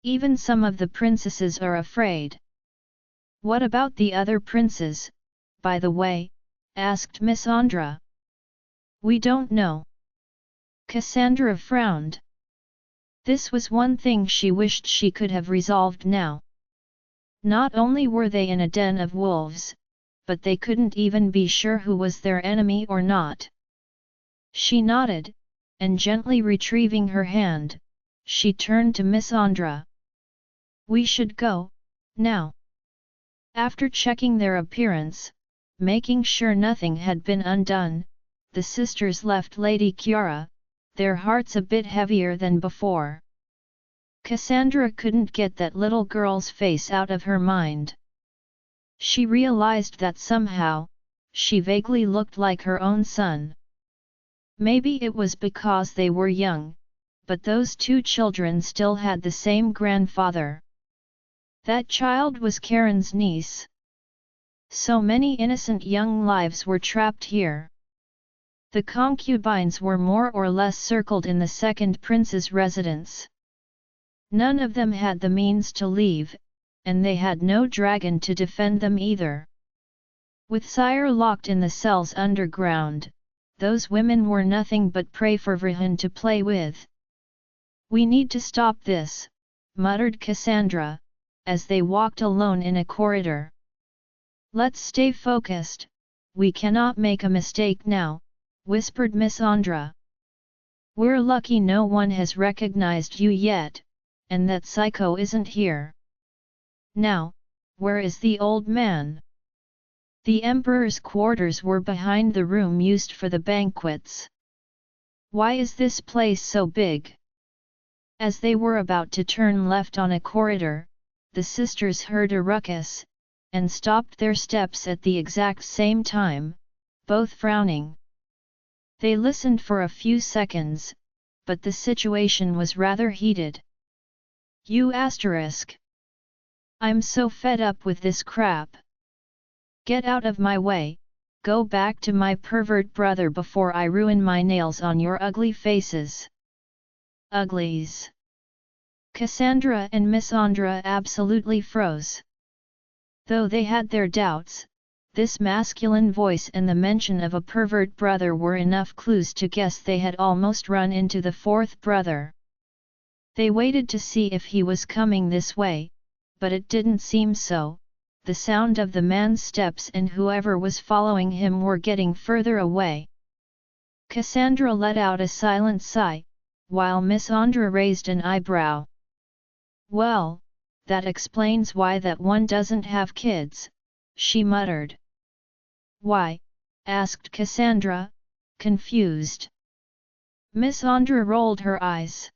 Even some of the princesses are afraid. What about the other princes, by the way? Asked Miss Andra. We don't know. Cassandra frowned. This was one thing she wished she could have resolved now. Not only were they in a den of wolves, but they couldn't even be sure who was their enemy or not. She nodded, and gently retrieving her hand, she turned to Miss Andra. We should go, now. After checking their appearance, making sure nothing had been undone, the sisters left Lady Kiara, their hearts a bit heavier than before. Cassandra couldn't get that little girl's face out of her mind. She realized that somehow, she vaguely looked like her own son. Maybe it was because they were young, but those two children still had the same grandfather. That child was Karine's niece. So many innocent young lives were trapped here. The concubines were more or less circled in the second prince's residence. None of them had the means to leave, and they had no dragon to defend them either. With sire locked in the cells underground, those women were nothing but prey for Reunited to play with. We need to stop this, muttered Cassandra, as they walked alone in a corridor. Let's stay focused, we cannot make a mistake now, whispered Miss Andra. We're lucky no one has recognized you yet, and that psycho isn't here. Now, where is the old man? The Emperor's quarters were behind the room used for the banquets. Why is this place so big? As they were about to turn left on a corridor, the sisters heard a ruckus, and stopped their steps at the exact same time, both frowning. They listened for a few seconds, but the situation was rather heated. You asterisk. I'm so fed up with this crap. Get out of my way, go back to my pervert brother before I ruin my nails on your ugly faces. Uglies. Cassandra and Missandra absolutely froze. Though they had their doubts, this masculine voice and the mention of a pervert brother were enough clues to guess they had almost run into the fourth brother. They waited to see if he was coming this way, but it didn't seem so. The sound of the man's steps and whoever was following him were getting further away. Cassandra let out a silent sigh, while Missandra raised an eyebrow. Well, that explains why that one doesn't have kids, she muttered. Why? Asked Cassandra, confused. Missandra rolled her eyes.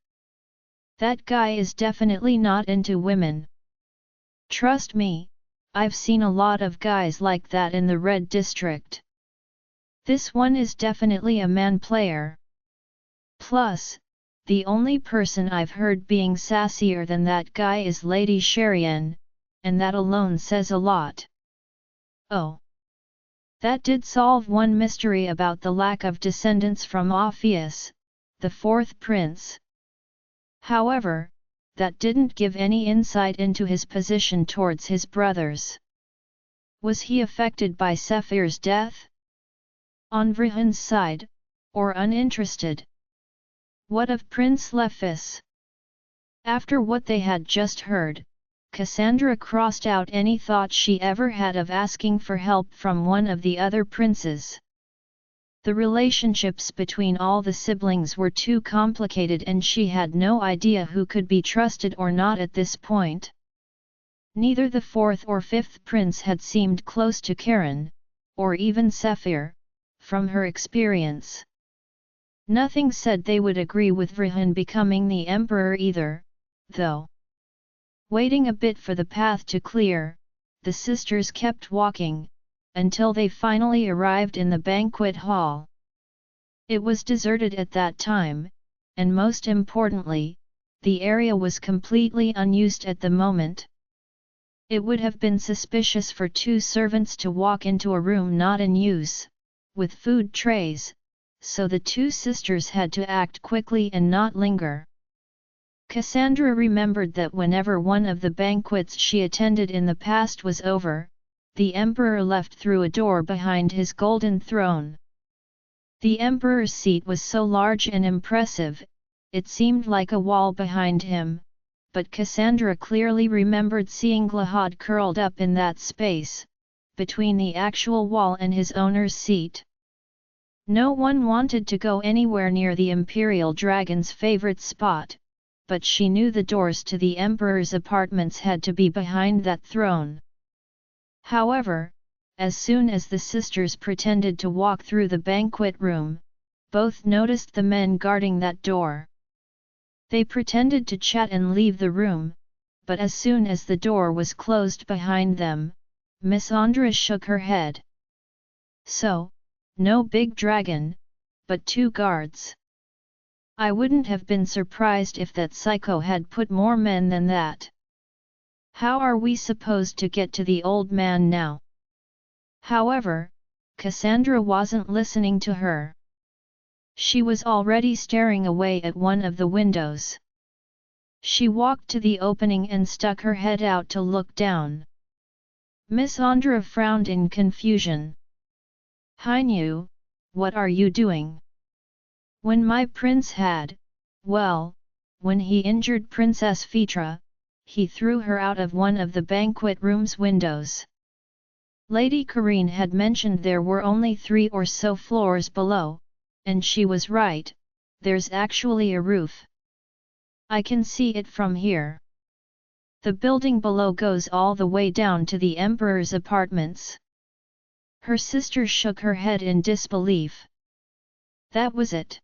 That guy is definitely not into women. Trust me, I've seen a lot of guys like that in the Red District. This one is definitely a man player. Plus, the only person I've heard being sassier than that guy is Lady Sherian, and that alone says a lot. Oh. That did solve one mystery about the lack of descendants from Orpheus, the fourth prince. However, that didn't give any insight into his position towards his brothers. Was he affected by Zephyr's death? On Vrihan's side, or uninterested? What of Prince Lephis? After what they had just heard, Cassandra crossed out any thought she ever had of asking for help from one of the other princes. The relationships between all the siblings were too complicated and she had no idea who could be trusted or not at this point. Neither the fourth or fifth prince had seemed close to Karine, or even Zephyr, from her experience. Nothing said they would agree with Vrihan becoming the emperor either, though. Waiting a bit for the path to clear, the sisters kept walking, until they finally arrived in the banquet hall. It was deserted at that time, and most importantly, the area was completely unused at the moment. It would have been suspicious for two servants to walk into a room not in use, with food trays, so the two sisters had to act quickly and not linger. Cassandra remembered that whenever one of the banquets she attended in the past was over, the emperor left through a door behind his golden throne. The emperor's seat was so large and impressive, it seemed like a wall behind him, but Cassandra clearly remembered seeing Glahad curled up in that space, between the actual wall and his owner's seat. No one wanted to go anywhere near the Imperial Dragon's favorite spot, but she knew the doors to the Emperor's apartments had to be behind that throne. However, as soon as the sisters pretended to walk through the banquet room, both noticed the men guarding that door. They pretended to chat and leave the room, but as soon as the door was closed behind them, Missandra shook her head. So, no big dragon, but two guards. I wouldn't have been surprised if that psycho had put more men than that. How are we supposed to get to the old man now? However, Cassandra wasn't listening to her. She was already staring away at one of the windows. She walked to the opening and stuck her head out to look down. Missandra frowned in confusion. Hainu, what are you doing? When my prince had, well, when he injured Princess Phaedra, he threw her out of one of the banquet room's windows. Lady Karine had mentioned there were only 3 or so floors below, and she was right, there's actually a roof. I can see it from here. The building below goes all the way down to the Emperor's apartments. Her sister shook her head in disbelief. That was it.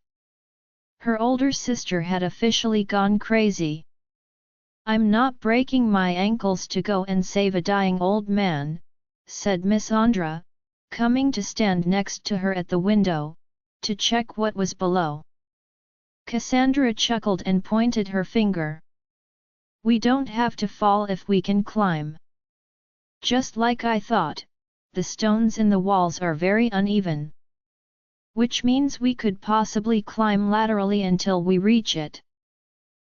Her older sister had officially gone crazy. "I'm not breaking my ankles to go and save a dying old man," said Miss Andra, coming to stand next to her at the window, to check what was below. Cassandra chuckled and pointed her finger. "We don't have to fall if we can climb." "Just like I thought, the stones in the walls are very uneven. Which means we could possibly climb laterally until we reach it.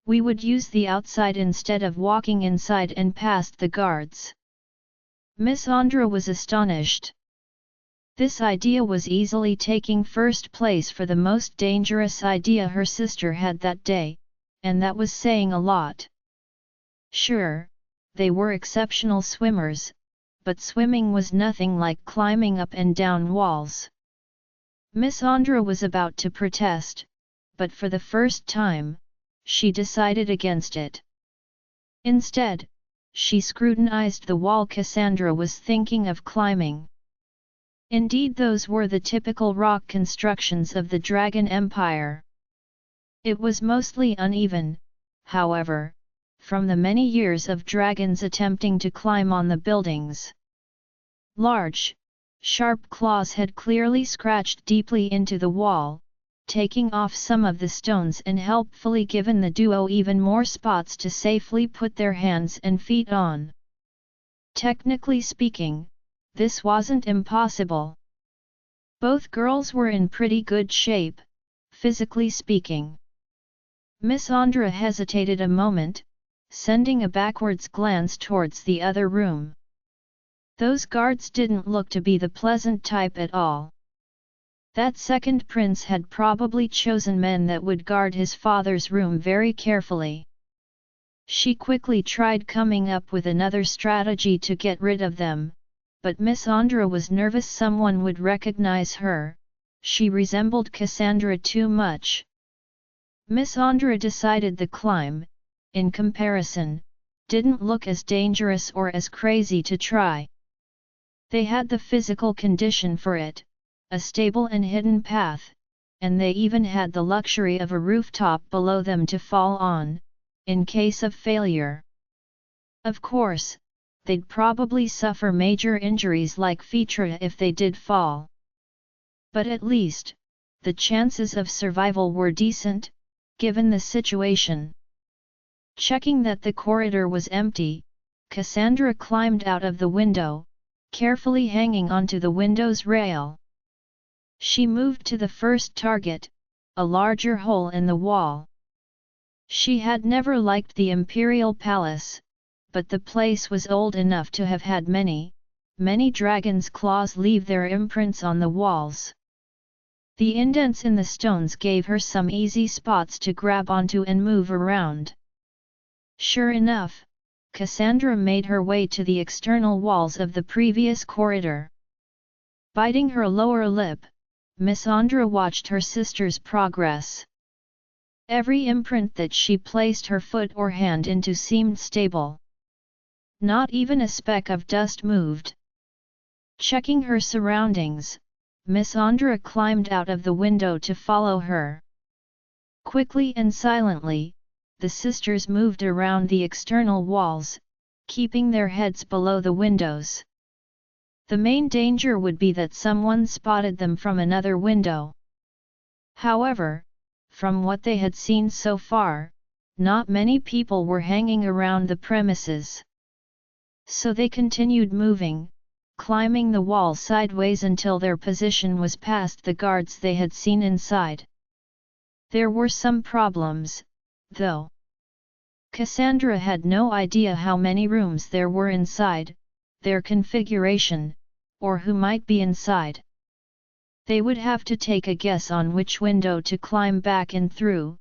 We would use the outside instead of walking inside and past the guards." Miss Andra was astonished. This idea was easily taking first place for the most dangerous idea her sister had that day, and that was saying a lot. Sure, they were exceptional swimmers, but swimming was nothing like climbing up and down walls. Miss Andra was about to protest, but for the first time, she decided against it. Instead, she scrutinized the wall Cassandra was thinking of climbing. Indeed, those were the typical rock constructions of the Dragon Empire. It was mostly uneven, however, from the many years of dragons attempting to climb on the buildings. Large, sharp claws had clearly scratched deeply into the wall, taking off some of the stones and helpfully given the duo even more spots to safely put their hands and feet on. Technically speaking, this wasn't impossible. Both girls were in pretty good shape, physically speaking. Miss Andra hesitated a moment, sending a backwards glance towards the other room. Those guards didn't look to be the pleasant type at all. That second prince had probably chosen men that would guard his father's room very carefully. She quickly tried coming up with another strategy to get rid of them, but Miss Andra was nervous someone would recognize her. She resembled Cassandra too much. Miss Andra decided the climb, in comparison, didn't look as dangerous or as crazy to try. They had the physical condition for it, a stable and hidden path, and they even had the luxury of a rooftop below them to fall on, in case of failure. Of course, they'd probably suffer major injuries like fracture if they did fall. But at least, the chances of survival were decent, given the situation. Checking that the corridor was empty, Cassandra climbed out of the window, carefully hanging onto the window's rail. She moved to the first target, a larger hole in the wall. She had never liked the Imperial Palace, but the place was old enough to have had many dragons' claws leave their imprints on the walls. The indents in the stones gave her some easy spots to grab onto and move around. Sure enough, Cassandra made her way to the external walls of the previous corridor. Biting her lower lip, Miss Andra watched her sister's progress. Every imprint that she placed her foot or hand into seemed stable. Not even a speck of dust moved. Checking her surroundings, Miss Andra climbed out of the window to follow her. Quickly and silently, the sisters moved around the external walls, keeping their heads below the windows. The main danger would be that someone spotted them from another window. However, from what they had seen so far, not many people were hanging around the premises. So they continued moving, climbing the wall sideways until their position was past the guards they had seen inside. There were some problems, though. Cassandra had no idea how many rooms there were inside, their configuration, or who might be inside. They would have to take a guess on which window to climb back in through,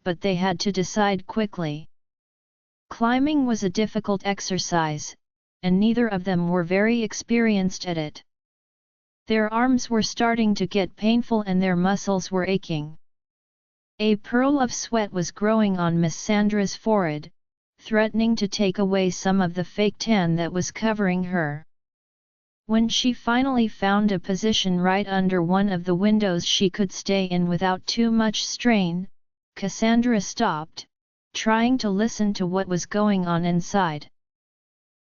but they had to decide quickly. Climbing was a difficult exercise, and neither of them were very experienced at it. Their arms were starting to get painful and their muscles were aching. A pearl of sweat was growing on Miss Sandra's forehead, threatening to take away some of the fake tan that was covering her. When she finally found a position right under one of the windows she could stay in without too much strain, Cassandra stopped, trying to listen to what was going on inside.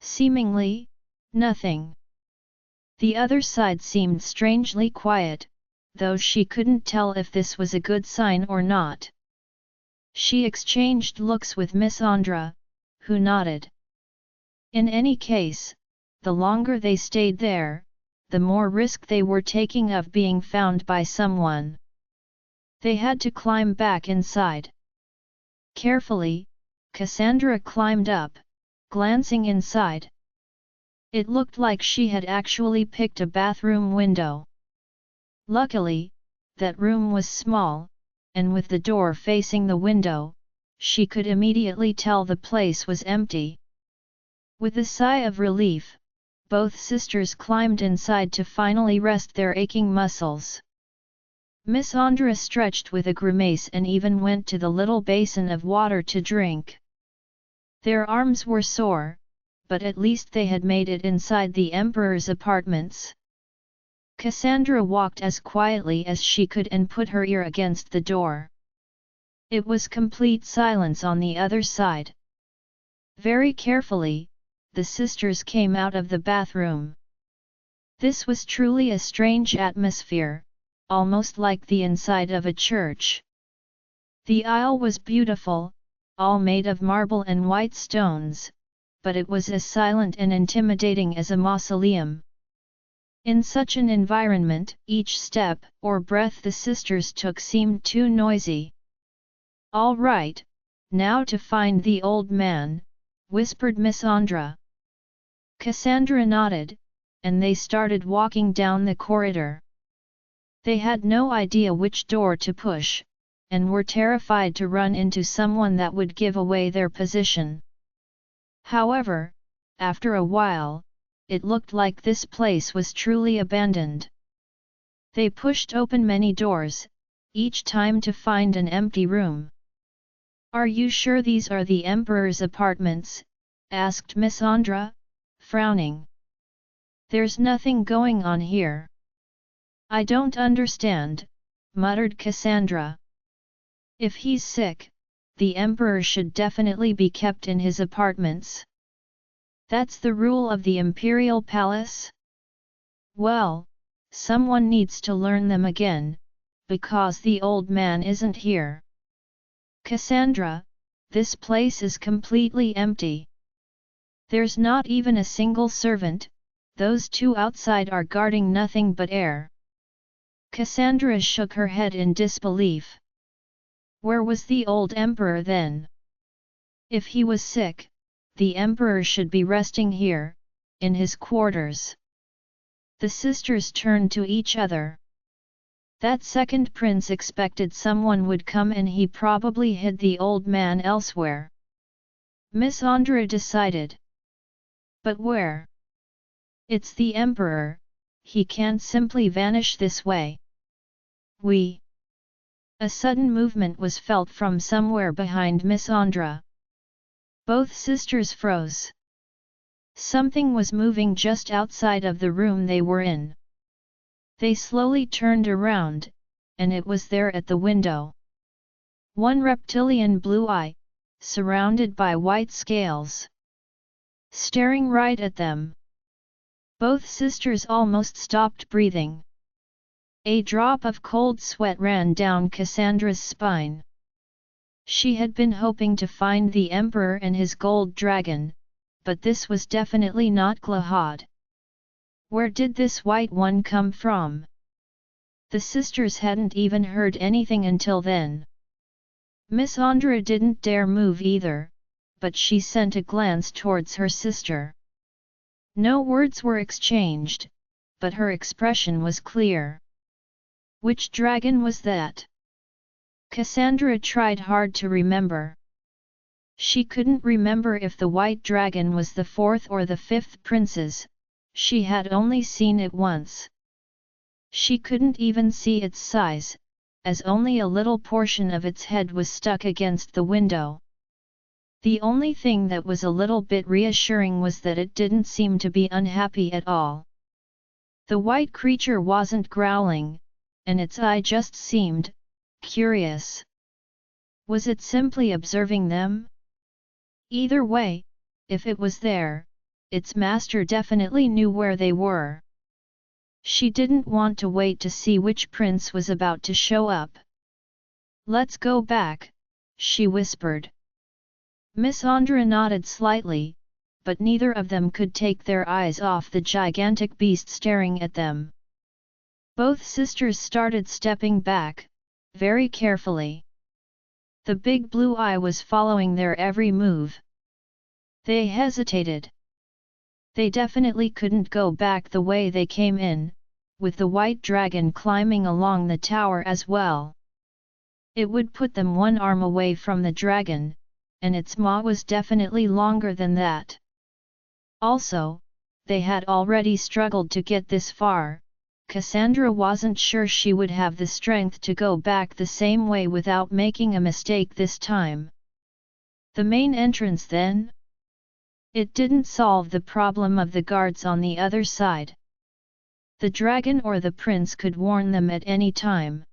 Seemingly, nothing. The other side seemed strangely quiet, though she couldn't tell if this was a good sign or not. She exchanged looks with Miss Andra, who nodded. In any case, the longer they stayed there, the more risk they were taking of being found by someone. They had to climb back inside. Carefully, Cassandra climbed up, glancing inside. It looked like she had actually picked a bathroom window. Luckily, that room was small, and with the door facing the window, she could immediately tell the place was empty. With a sigh of relief, both sisters climbed inside to finally rest their aching muscles. Miss Andra stretched with a grimace and even went to the little basin of water to drink. Their arms were sore, but at least they had made it inside the Emperor's apartments. Cassandra walked as quietly as she could and put her ear against the door. It was complete silence on the other side. Very carefully, the sisters came out of the bathroom. This was truly a strange atmosphere, almost like the inside of a church. The aisle was beautiful, all made of marble and white stones, but it was as silent and intimidating as a mausoleum. In such an environment, each step or breath the sisters took seemed too noisy. "All right, now to find the old man," whispered Miss Andra. Cassandra nodded, and they started walking down the corridor. They had no idea which door to push, and were terrified to run into someone that would give away their position. However, after a while, it looked like this place was truly abandoned. They pushed open many doors, each time to find an empty room. "Are you sure these are the Emperor's apartments?" asked Miss Andra, frowning. "There's nothing going on here." "I don't understand," muttered Cassandra. "If he's sick, the Emperor should definitely be kept in his apartments. That's the rule of the Imperial Palace? Well, someone needs to learn them again, because the old man isn't here." "Cassandra, this place is completely empty. There's not even a single servant, those two outside are guarding nothing but air." Cassandra shook her head in disbelief. Where was the old emperor then? If he was sick, the emperor should be resting here, in his quarters. The sisters turned to each other. That second prince expected someone would come and he probably hid the old man elsewhere. Miss Andra decided. But where? It's the emperor, he can't simply vanish this way. A sudden movement was felt from somewhere behind Miss Andra. Both sisters froze. Something was moving just outside of the room they were in. They slowly turned around, and it was there at the window. One reptilian blue eye, surrounded by white scales, staring right at them. Both sisters almost stopped breathing. A drop of cold sweat ran down Cassandra's spine. She had been hoping to find the Emperor and his gold dragon, but this was definitely not Glahad. Where did this white one come from? The sisters hadn't even heard anything until then. Miss Andra didn't dare move either, but she sent a glance towards her sister. No words were exchanged, but her expression was clear. Which dragon was that? Cassandra tried hard to remember. She couldn't remember if the white dragon was the fourth or the fifth prince's, she had only seen it once. She couldn't even see its size, as only a little portion of its head was stuck against the window. The only thing that was a little bit reassuring was that it didn't seem to be unhappy at all. The white creature wasn't growling, and its eye just seemed curious. Was it simply observing them? Either way, if it was there, its master definitely knew where they were. She didn't want to wait to see which prince was about to show up. "Let's go back," she whispered. Miss Andra nodded slightly, but neither of them could take their eyes off the gigantic beast staring at them. Both sisters started stepping back, very carefully. The big blue eye was following their every move. They hesitated. They definitely couldn't go back the way they came in, with the white dragon climbing along the tower as well. It would put them one arm away from the dragon, and its maw was definitely longer than that. Also, they had already struggled to get this far. Cassandra wasn't sure she would have the strength to go back the same way without making a mistake this time. The main entrance then? It didn't solve the problem of the guards on the other side. The dragon or the prince could warn them at any time.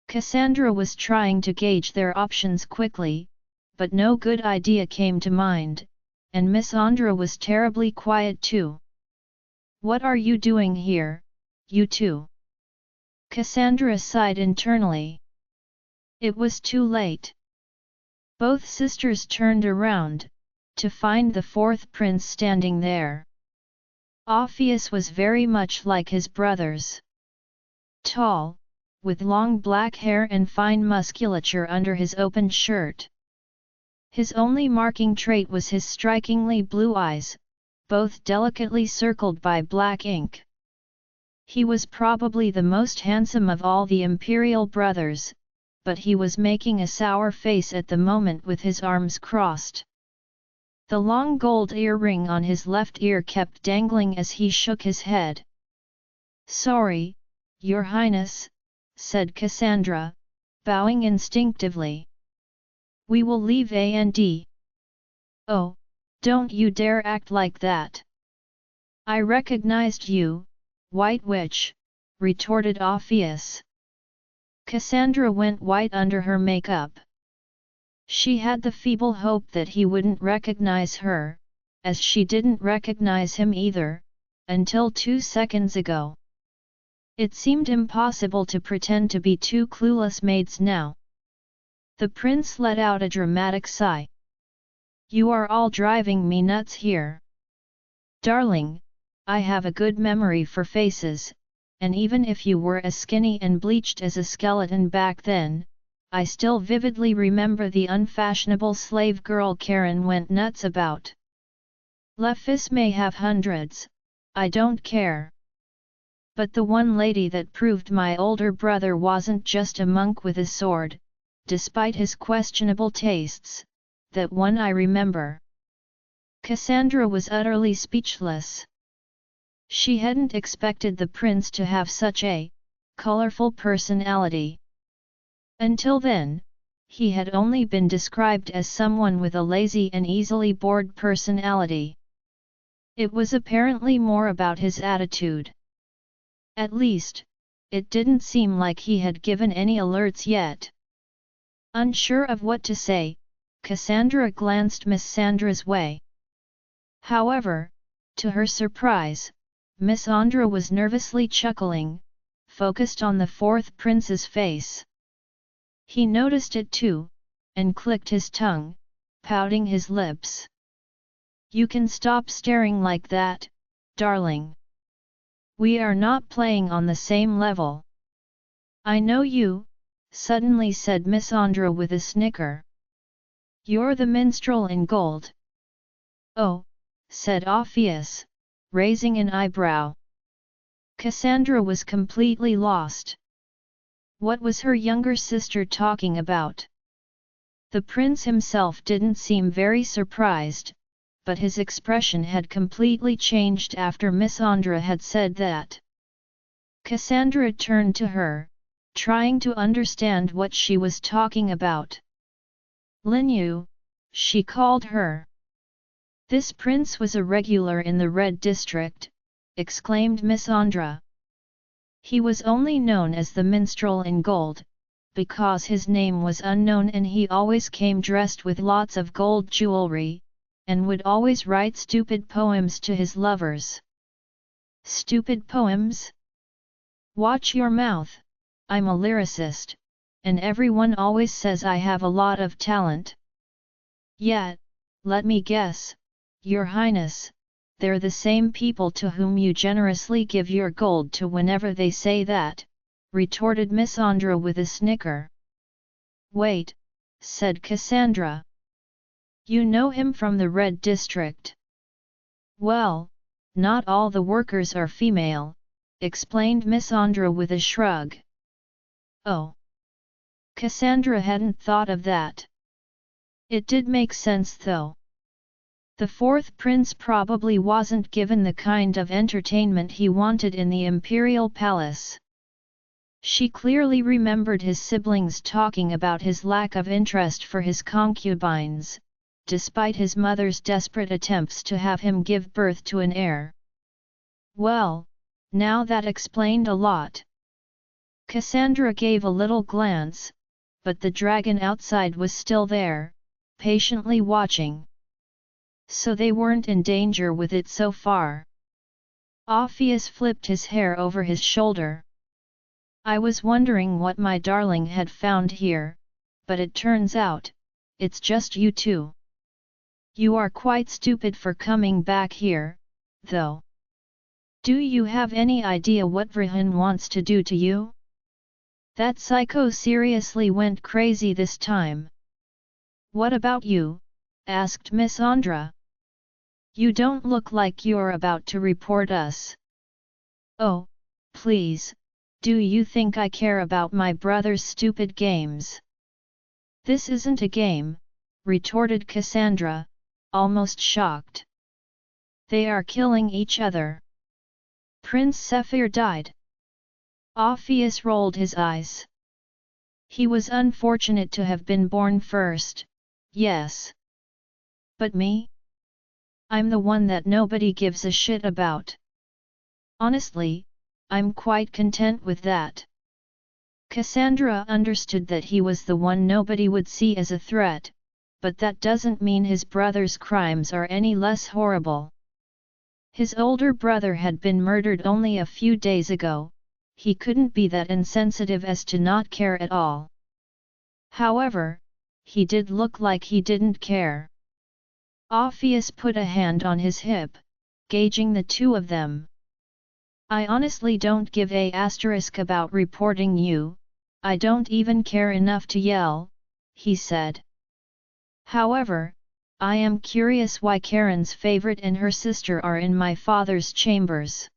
Cassandra was trying to gauge their options quickly, but no good idea came to mind, and Miss Andra was terribly quiet too. "What are you doing here, you two?" Cassandra sighed internally. It was too late. Both sisters turned around, to find the fourth prince standing there. Orpheus was very much like his brothers. Tall, with long black hair and fine musculature under his open shirt. His only marking trait was his strikingly blue eyes, both delicately circled by black ink. He was probably the most handsome of all the imperial brothers, but he was making a sour face at the moment with his arms crossed. The long gold earring on his left ear kept dangling as he shook his head. "Sorry, Your Highness," said Cassandra, bowing instinctively. "We will leave and." "Oh, don't you dare act like that." "I recognized you, White Witch," retorted Orpheus. Cassandra went white under her makeup. She had the feeble hope that he wouldn't recognize her, as she didn't recognize him either, until 2 seconds ago. It seemed impossible to pretend to be two clueless maids now. The prince let out a dramatic sigh. "You are all driving me nuts here. Darling, I have a good memory for faces, and even if you were as skinny and bleached as a skeleton back then, I still vividly remember the unfashionable slave girl Karine went nuts about. Les filles may have hundreds, I don't care. But the one lady that proved my older brother wasn't just a monk with a sword, despite his questionable tastes, that one I remember." Cassandra was utterly speechless. She hadn't expected the prince to have such a colorful personality. Until then, he had only been described as someone with a lazy and easily bored personality. It was apparently more about his attitude. At least, it didn't seem like he had given any alerts yet. Unsure of what to say, Cassandra glanced Miss Sandra's way. However, to her surprise, Miss Andra was nervously chuckling, focused on the fourth prince's face. He noticed it too, and clicked his tongue, pouting his lips. "You can stop staring like that, darling. We are not playing on the same level." "I know you," suddenly said Miss Andra with a snicker. "You're the minstrel in gold." "Oh," said Orpheus, raising an eyebrow. Cassandra was completely lost. What was her younger sister talking about? The prince himself didn't seem very surprised, but his expression had completely changed after Miss Andra had said that. Cassandra turned to her, trying to understand what she was talking about. "Linyu," she called her. "This prince was a regular in the Red District," exclaimed Miss Andra. "He was only known as the minstrel in gold, because his name was unknown and he always came dressed with lots of gold jewelry, and would always write stupid poems to his lovers. Stupid poems? Watch your mouth, I'm a lyricist, and everyone always says I have a lot of talent. Yet, let me guess, Your Highness, they're the same people to whom you generously give your gold to whenever they say that, retorted Miss Andra with a snicker. Wait, said Cassandra. You know him from the Red District. Well, not all the workers are female, explained Miss Andra with a shrug. Oh. Cassandra hadn't thought of that. It did make sense though. The fourth prince probably wasn't given the kind of entertainment he wanted in the imperial palace. She clearly remembered his siblings talking about his lack of interest for his concubines, despite his mother's desperate attempts to have him give birth to an heir. Well, now that explained a lot. Cassandra gave a little glance, but the dragon outside was still there, patiently watching. So they weren't in danger with it so far. Orpheus flipped his hair over his shoulder. I was wondering what my darling had found here, but it turns out, it's just you two. You are quite stupid for coming back here, though. Do you have any idea what Reunited wants to do to you? That psycho seriously went crazy this time. What about you? Asked Miss Andra. You don't look like you're about to report us. Oh, please, do you think I care about my brother's stupid games? This isn't a game, retorted Cassandra, almost shocked. They are killing each other. Prince Zephyr died. Orpheus rolled his eyes. He was unfortunate to have been born first, yes. But me? I'm the one that nobody gives a shit about. Honestly, I'm quite content with that. Cassandra understood that he was the one nobody would see as a threat, but that doesn't mean his brother's crimes are any less horrible. His older brother had been murdered only a few days ago, he couldn't be that insensitive as to not care at all. However, he did look like he didn't care. Orpheus put a hand on his hip, gauging the two of them. I honestly don't give a asterisk about reporting you, I don't even care enough to yell, he said. However, I am curious why Karine's favorite and her sister are in my father's chambers.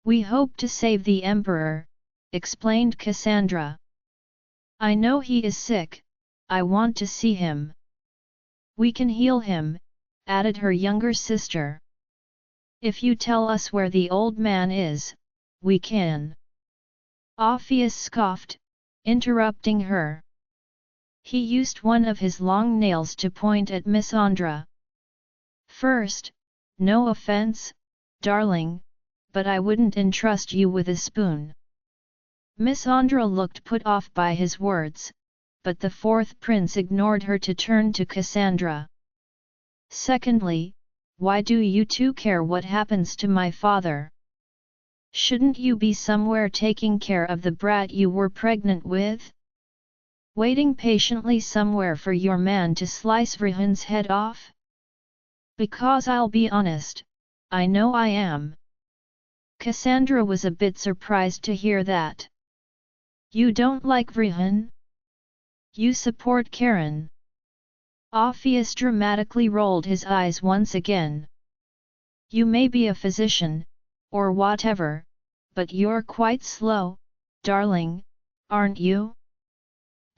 We hope to save the Emperor, explained Cassandra. I know he is sick, I want to see him. We can heal him, added her younger sister. If you tell us where the old man is, we can. Orpheus scoffed, interrupting her. He used one of his long nails to point at Miss Andra. First, no offense, darling, but I wouldn't entrust you with a spoon. Miss Andra looked put off by his words, but the fourth prince ignored her to turn to Cassandra. Secondly, why do you two care what happens to my father? Shouldn't you be somewhere taking care of the brat you were pregnant with? Waiting patiently somewhere for your man to slice Reuni's head off? Because I'll be honest, I know I am. Cassandra was a bit surprised to hear that. You don't like Reunited? You support Karine. Orpheus dramatically rolled his eyes once again. You may be a physician, or whatever, but you're quite slow, darling, aren't you?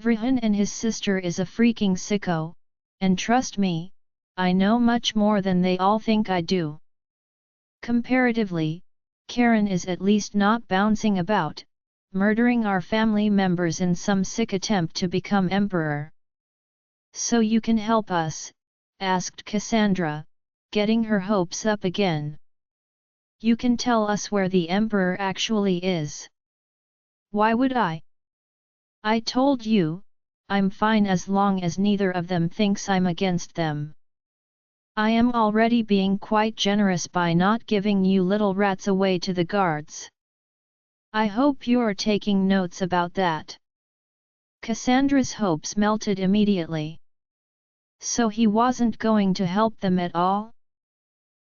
Reunited and his sister is a freaking sicko, and trust me, I know much more than they all think I do. Comparatively, Karine is at least not bouncing about, murdering our family members in some sick attempt to become emperor. So you can help us? Asked Cassandra, getting her hopes up again. You can tell us where the emperor actually is. Why would I? I told you, I'm fine as long as neither of them thinks I'm against them. I am already being quite generous by not giving you little rats away to the guards. I hope you're taking notes about that." Cassandra's hopes melted immediately. So he wasn't going to help them at all?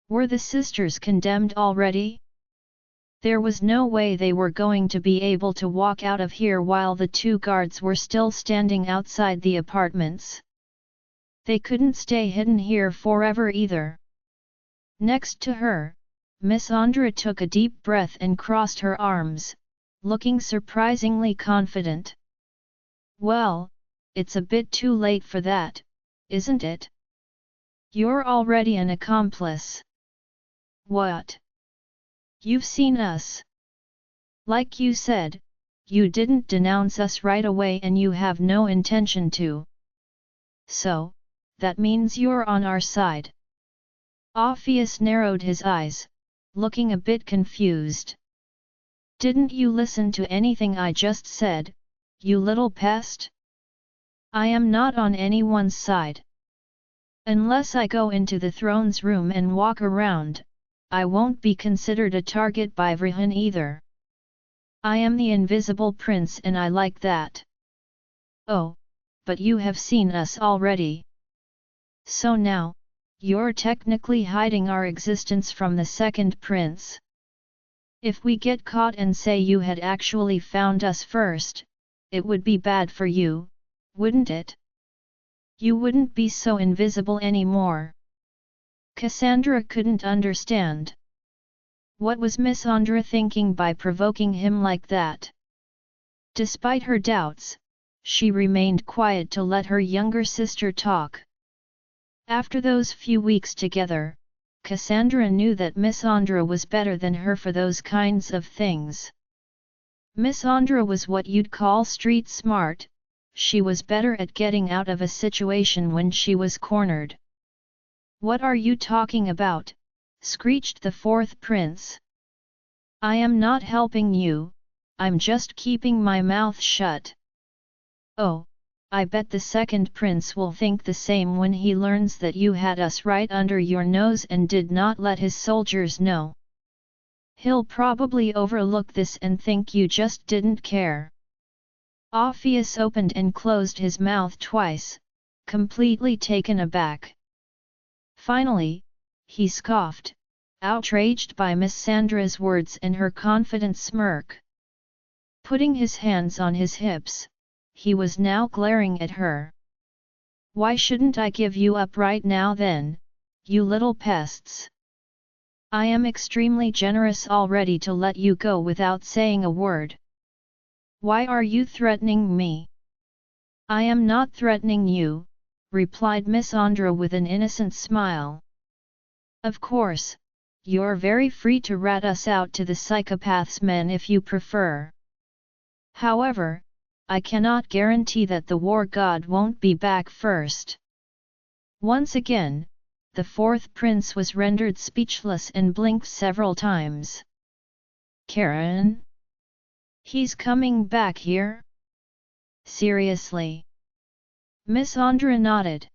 Were the sisters condemned already? There was no way they were going to be able to walk out of here while the two guards were still standing outside the apartments. They couldn't stay hidden here forever either. Next to her, Miss Andra took a deep breath and crossed her arms, looking surprisingly confident. "Well, it's a bit too late for that, isn't it? You're already an accomplice." "What? You've seen us? Like you said, you didn't denounce us right away and you have no intention to. So, that means you're on our side." Orpheus narrowed his eyes, looking a bit confused. "Didn't you listen to anything I just said, you little pest? I am not on anyone's side. Unless I go into the throne's room and walk around, I won't be considered a target by Reunited either. I am the invisible prince and I like that." "Oh, but you have seen us already. So now, you're technically hiding our existence from the second prince. If we get caught and say you had actually found us first, it would be bad for you, wouldn't it? You wouldn't be so invisible anymore." Cassandra couldn't understand. What was Miss Andra thinking by provoking him like that? Despite her doubts, she remained quiet to let her younger sister talk. After those few weeks together, Cassandra knew that Miss Andra was better than her for those kinds of things. Miss Andra was what you'd call street smart. She was better at getting out of a situation when she was cornered. "What are you talking about?" screeched the fourth prince. "I am not helping you, I'm just keeping my mouth shut." "Oh, I bet the second prince will think the same when he learns that you had us right under your nose and did not let his soldiers know. He'll probably overlook this and think you just didn't care." Orpheus opened and closed his mouth twice, completely taken aback. Finally, he scoffed, outraged by Miss Sandra's words and her confident smirk. Putting his hands on his hips, he was now glaring at her. "Why shouldn't I give you up right now then, you little pests? I am extremely generous already to let you go without saying a word. Why are you threatening me?" "I am not threatening you," replied Miss Andra with an innocent smile. "Of course, you're very free to rat us out to the psychopath's men if you prefer. However, I cannot guarantee that the war god won't be back first." Once again, the fourth prince was rendered speechless and blinked several times. "Karine? He's coming back here? Seriously?" Miss Andra nodded.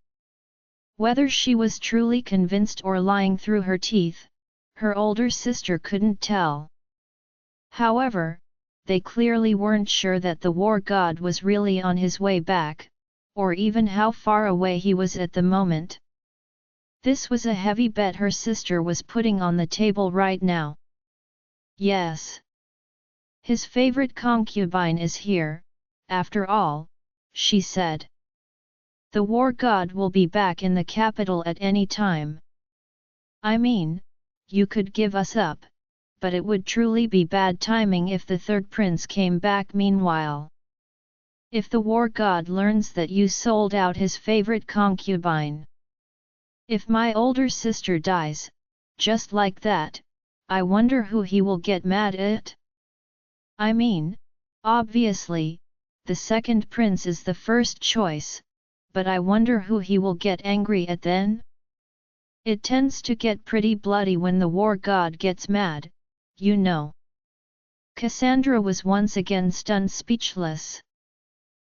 Whether she was truly convinced or lying through her teeth, her older sister couldn't tell. However, they clearly weren't sure that the war god was really on his way back, or even how far away he was at the moment. This was a heavy bet her sister was putting on the table right now. "Yes. His favorite concubine is here, after all," she said. "The war god will be back in the capital at any time. I mean, you could give us up, but it would truly be bad timing if the third prince came back meanwhile. If the war god learns that you sold out his favorite concubine. If my older sister dies, just like that, I wonder who he will get mad at. I mean, obviously, the second prince is the first choice, but I wonder who he will get angry at then? It tends to get pretty bloody when the war god gets mad, you know." Cassandra was once again stunned speechless.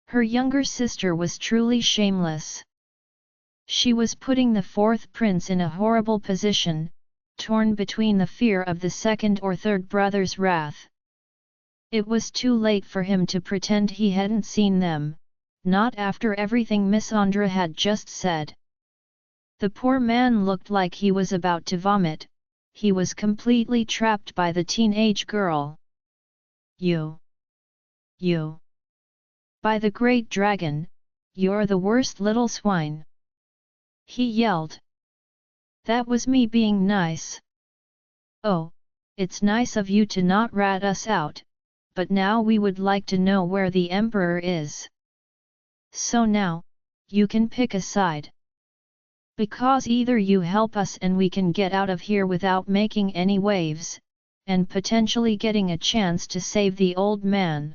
Her younger sister was truly shameless. She was putting the fourth prince in a horrible position, torn between the fear of the second or third brother's wrath. It was too late for him to pretend he hadn't seen them, not after everything Miss Andra had just said. The poor man looked like he was about to vomit. He was completely trapped by the teenage girl. You! By the great dragon, you're the worst little swine! He yelled. That was me being nice. Oh, it's nice of you to not rat us out, but now we would like to know where the emperor is. So now, you can pick a side. Because either you help us and we can get out of here without making any waves, and potentially getting a chance to save the old man.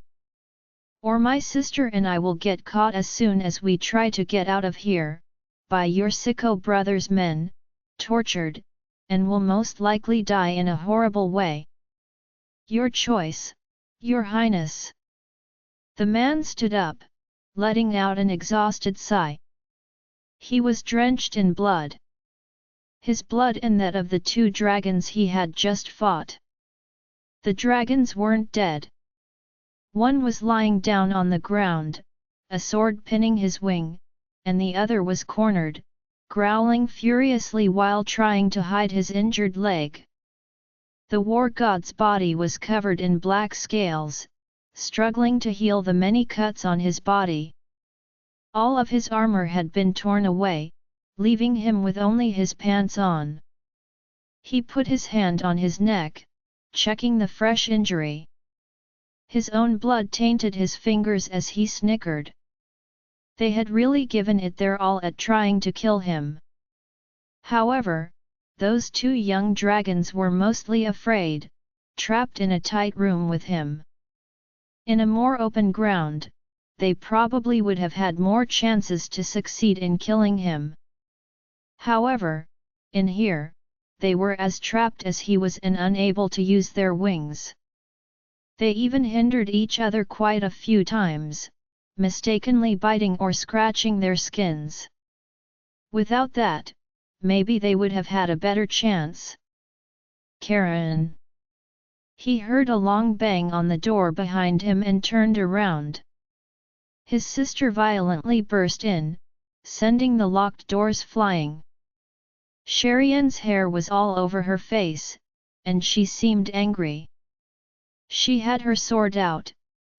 Or my sister and I will get caught as soon as we try to get out of here, by your sicko brother's men, tortured, and will most likely die in a horrible way. Your choice, Your Highness. The man stood up, letting out an exhausted sigh. He was drenched in blood. His blood and that of the two dragons he had just fought. The dragons weren't dead. One was lying down on the ground, a sword pinning his wing, and the other was cornered, growling furiously while trying to hide his injured leg. The war god's body was covered in black scales, struggling to heal the many cuts on his body. All of his armor had been torn away, leaving him with only his pants on. He put his hand on his neck, checking the fresh injury. His own blood tainted his fingers as he snickered. They had really given it their all at trying to kill him. However, those two young dragons were mostly afraid, trapped in a tight room with him. In a more open ground, they probably would have had more chances to succeed in killing him. However, in here, they were as trapped as he was and unable to use their wings. They even hindered each other quite a few times, mistakenly biting or scratching their skins. Without that, maybe they would have had a better chance. Karine! He heard a long bang on the door behind him and turned around. His sister violently burst in, sending the locked doors flying. Sherian's hair was all over her face, and she seemed angry. She had her sword out,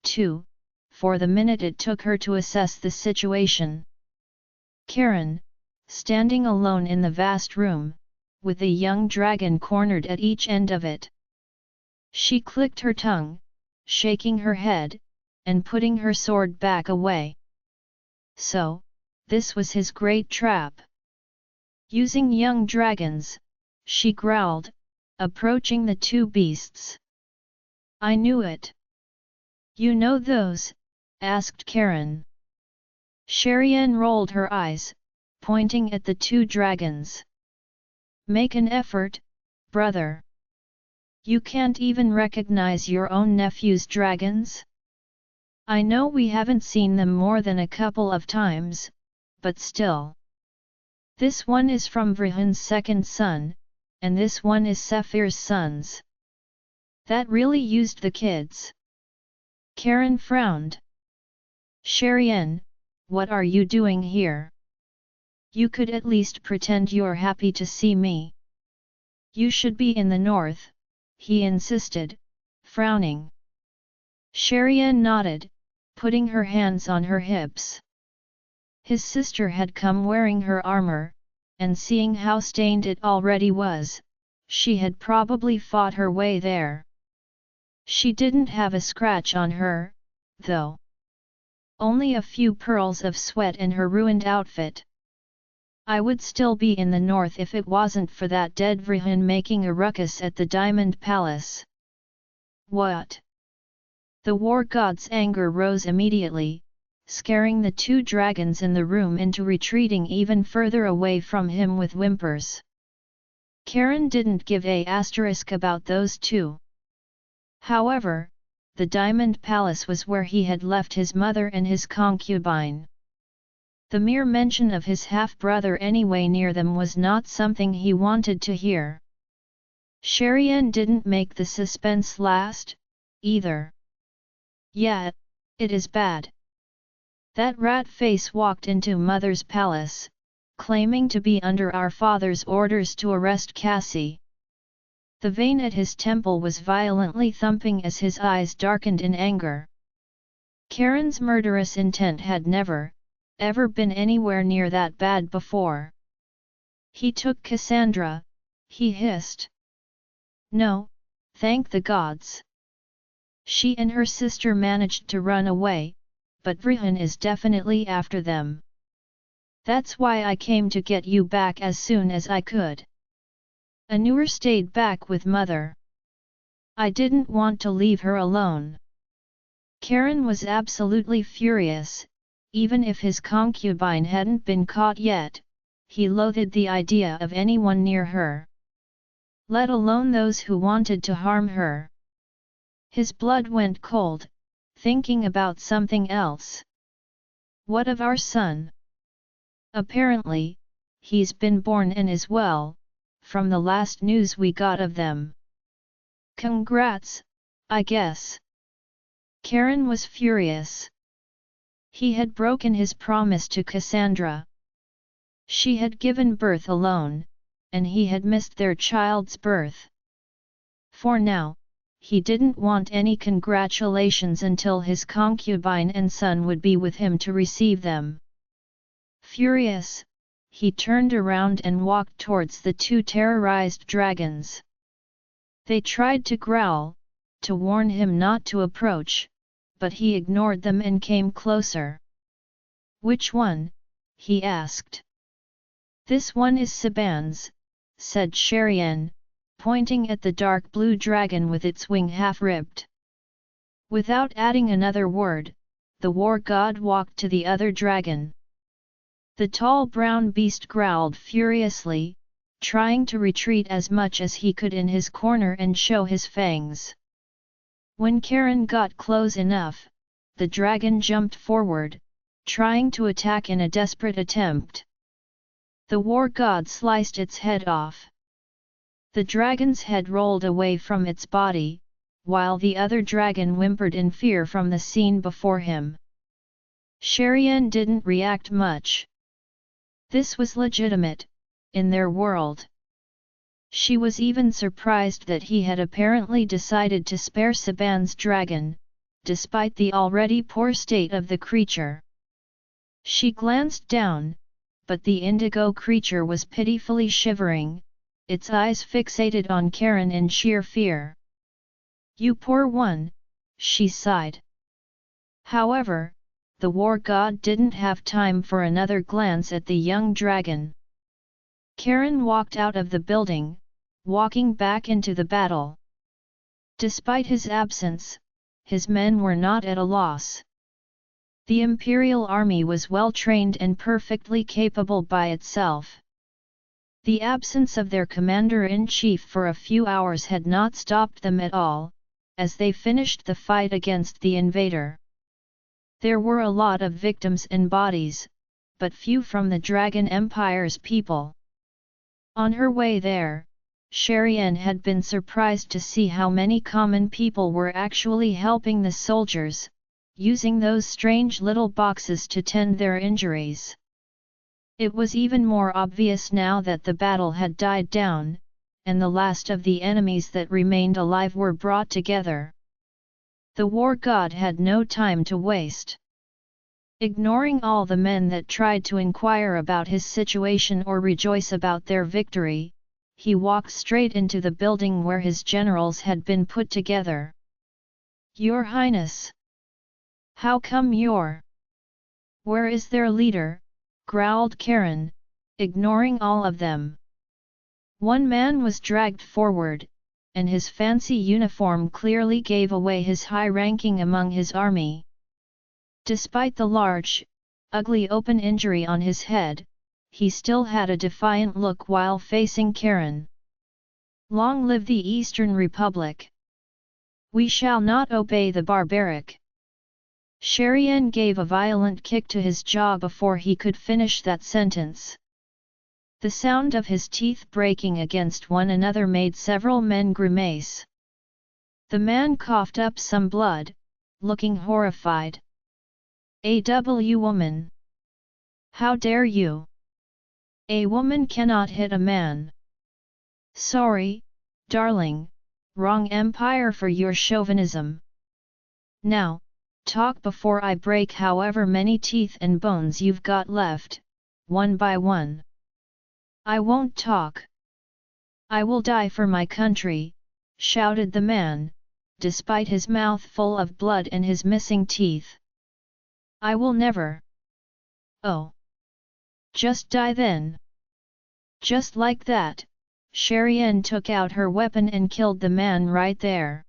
too, for the minute it took her to assess the situation. Karine, standing alone in the vast room, with a young dragon cornered at each end of it. She clicked her tongue, shaking her head, and putting her sword back away. So, this was his great trap. Using young dragons, she growled, approaching the two beasts. I knew it. You know those? Asked Karine. Sherian rolled her eyes, pointing at the two dragons. Make an effort, brother. You can't even recognize your own nephew's dragons? I know we haven't seen them more than a couple of times, but still. This one is from Vrihan's second son, and this one is Saphir's son's. That really used the kids. Karine frowned. Sherian, what are you doing here? You could at least pretend you're happy to see me. You should be in the north, he insisted, frowning. Sherian nodded, putting her hands on her hips. His sister had come wearing her armor, and seeing how stained it already was, she had probably fought her way there. She didn't have a scratch on her, though. Only a few pearls of sweat in her ruined outfit. I would still be in the north if it wasn't for that dead Vrihan making a ruckus at the Diamond Palace. What? The war god's anger rose immediately, scaring the two dragons in the room into retreating even further away from him with whimpers. Karine didn't give a asterisk about those two. However, the Diamond Palace was where he had left his mother and his concubine. The mere mention of his half-brother anyway near them was not something he wanted to hear. Karine didn't make the suspense last, either. Yeah, it is bad. That rat face walked into Mother's palace, claiming to be under our father's orders to arrest Cassie. The vein at his temple was violently thumping as his eyes darkened in anger. Karine's murderous intent had never, ever been anywhere near that bad before. He took Cassandra, he hissed. No, thank the gods. She and her sister managed to run away, but Reunited is definitely after them. That's why I came to get you back as soon as I could. Anur stayed back with Mother. I didn't want to leave her alone. Karine was absolutely furious. Even if his concubine hadn't been caught yet, he loathed the idea of anyone near her. Let alone those who wanted to harm her. His blood went cold, thinking about something else. What of our son? Apparently, he's been born and is well, from the last news we got of them. Congrats, I guess. Karine was furious. He had broken his promise to Cassandra. She had given birth alone, and he had missed their child's birth. For now, he didn't want any congratulations until his concubine and son would be with him to receive them. Furious, he turned around and walked towards the two terrorized dragons. They tried to growl, to warn him not to approach, but he ignored them and came closer. Which one? He asked. This one is Saban's, said Karine, pointing at the dark blue dragon with its wing half-ripped. Without adding another word, the war god walked to the other dragon. The tall brown beast growled furiously, trying to retreat as much as he could in his corner and show his fangs. When Karine got close enough, the dragon jumped forward, trying to attack in a desperate attempt. The war god sliced its head off. The dragon's head rolled away from its body, while the other dragon whimpered in fear from the scene before him. Karine didn't react much. This was legitimate, in their world. She was even surprised that he had apparently decided to spare Saban's dragon, despite the already poor state of the creature. She glanced down, but the indigo creature was pitifully shivering, its eyes fixated on Karine in sheer fear. You poor one, she sighed. However, the war god didn't have time for another glance at the young dragon. Karine walked out of the building, walking back into the battle. Despite his absence, his men were not at a loss. The Imperial Army was well trained and perfectly capable by itself. The absence of their commander-in-chief for a few hours had not stopped them at all, as they finished the fight against the invader. There were a lot of victims and bodies, but few from the Dragon Empire's people. On her way there, Karine had been surprised to see how many common people were actually helping the soldiers, using those strange little boxes to tend their injuries. It was even more obvious now that the battle had died down, and the last of the enemies that remained alive were brought together. The war god had no time to waste. Ignoring all the men that tried to inquire about his situation or rejoice about their victory, he walked straight into the building where his generals had been put together. Your Highness! How come you're? Where is their leader? Growled Karine, ignoring all of them. One man was dragged forward, and his fancy uniform clearly gave away his high ranking among his army. Despite the large, ugly open injury on his head, he still had a defiant look while facing Karine. Long live the Eastern Republic! We shall not obey the barbaric. Karine gave a violent kick to his jaw before he could finish that sentence. The sound of his teeth breaking against one another made several men grimace. The man coughed up some blood, looking horrified. "AW woman! How dare you? A woman cannot hit a man." "Sorry, darling, wrong empire for your chauvinism. Now, talk before I break however many teeth and bones you've got left, one by one." "I won't talk. I will die for my country," shouted the man, despite his mouth full of blood and his missing teeth. "I will never." "Oh. Just die then." Just like that, Karine took out her weapon and killed the man right there.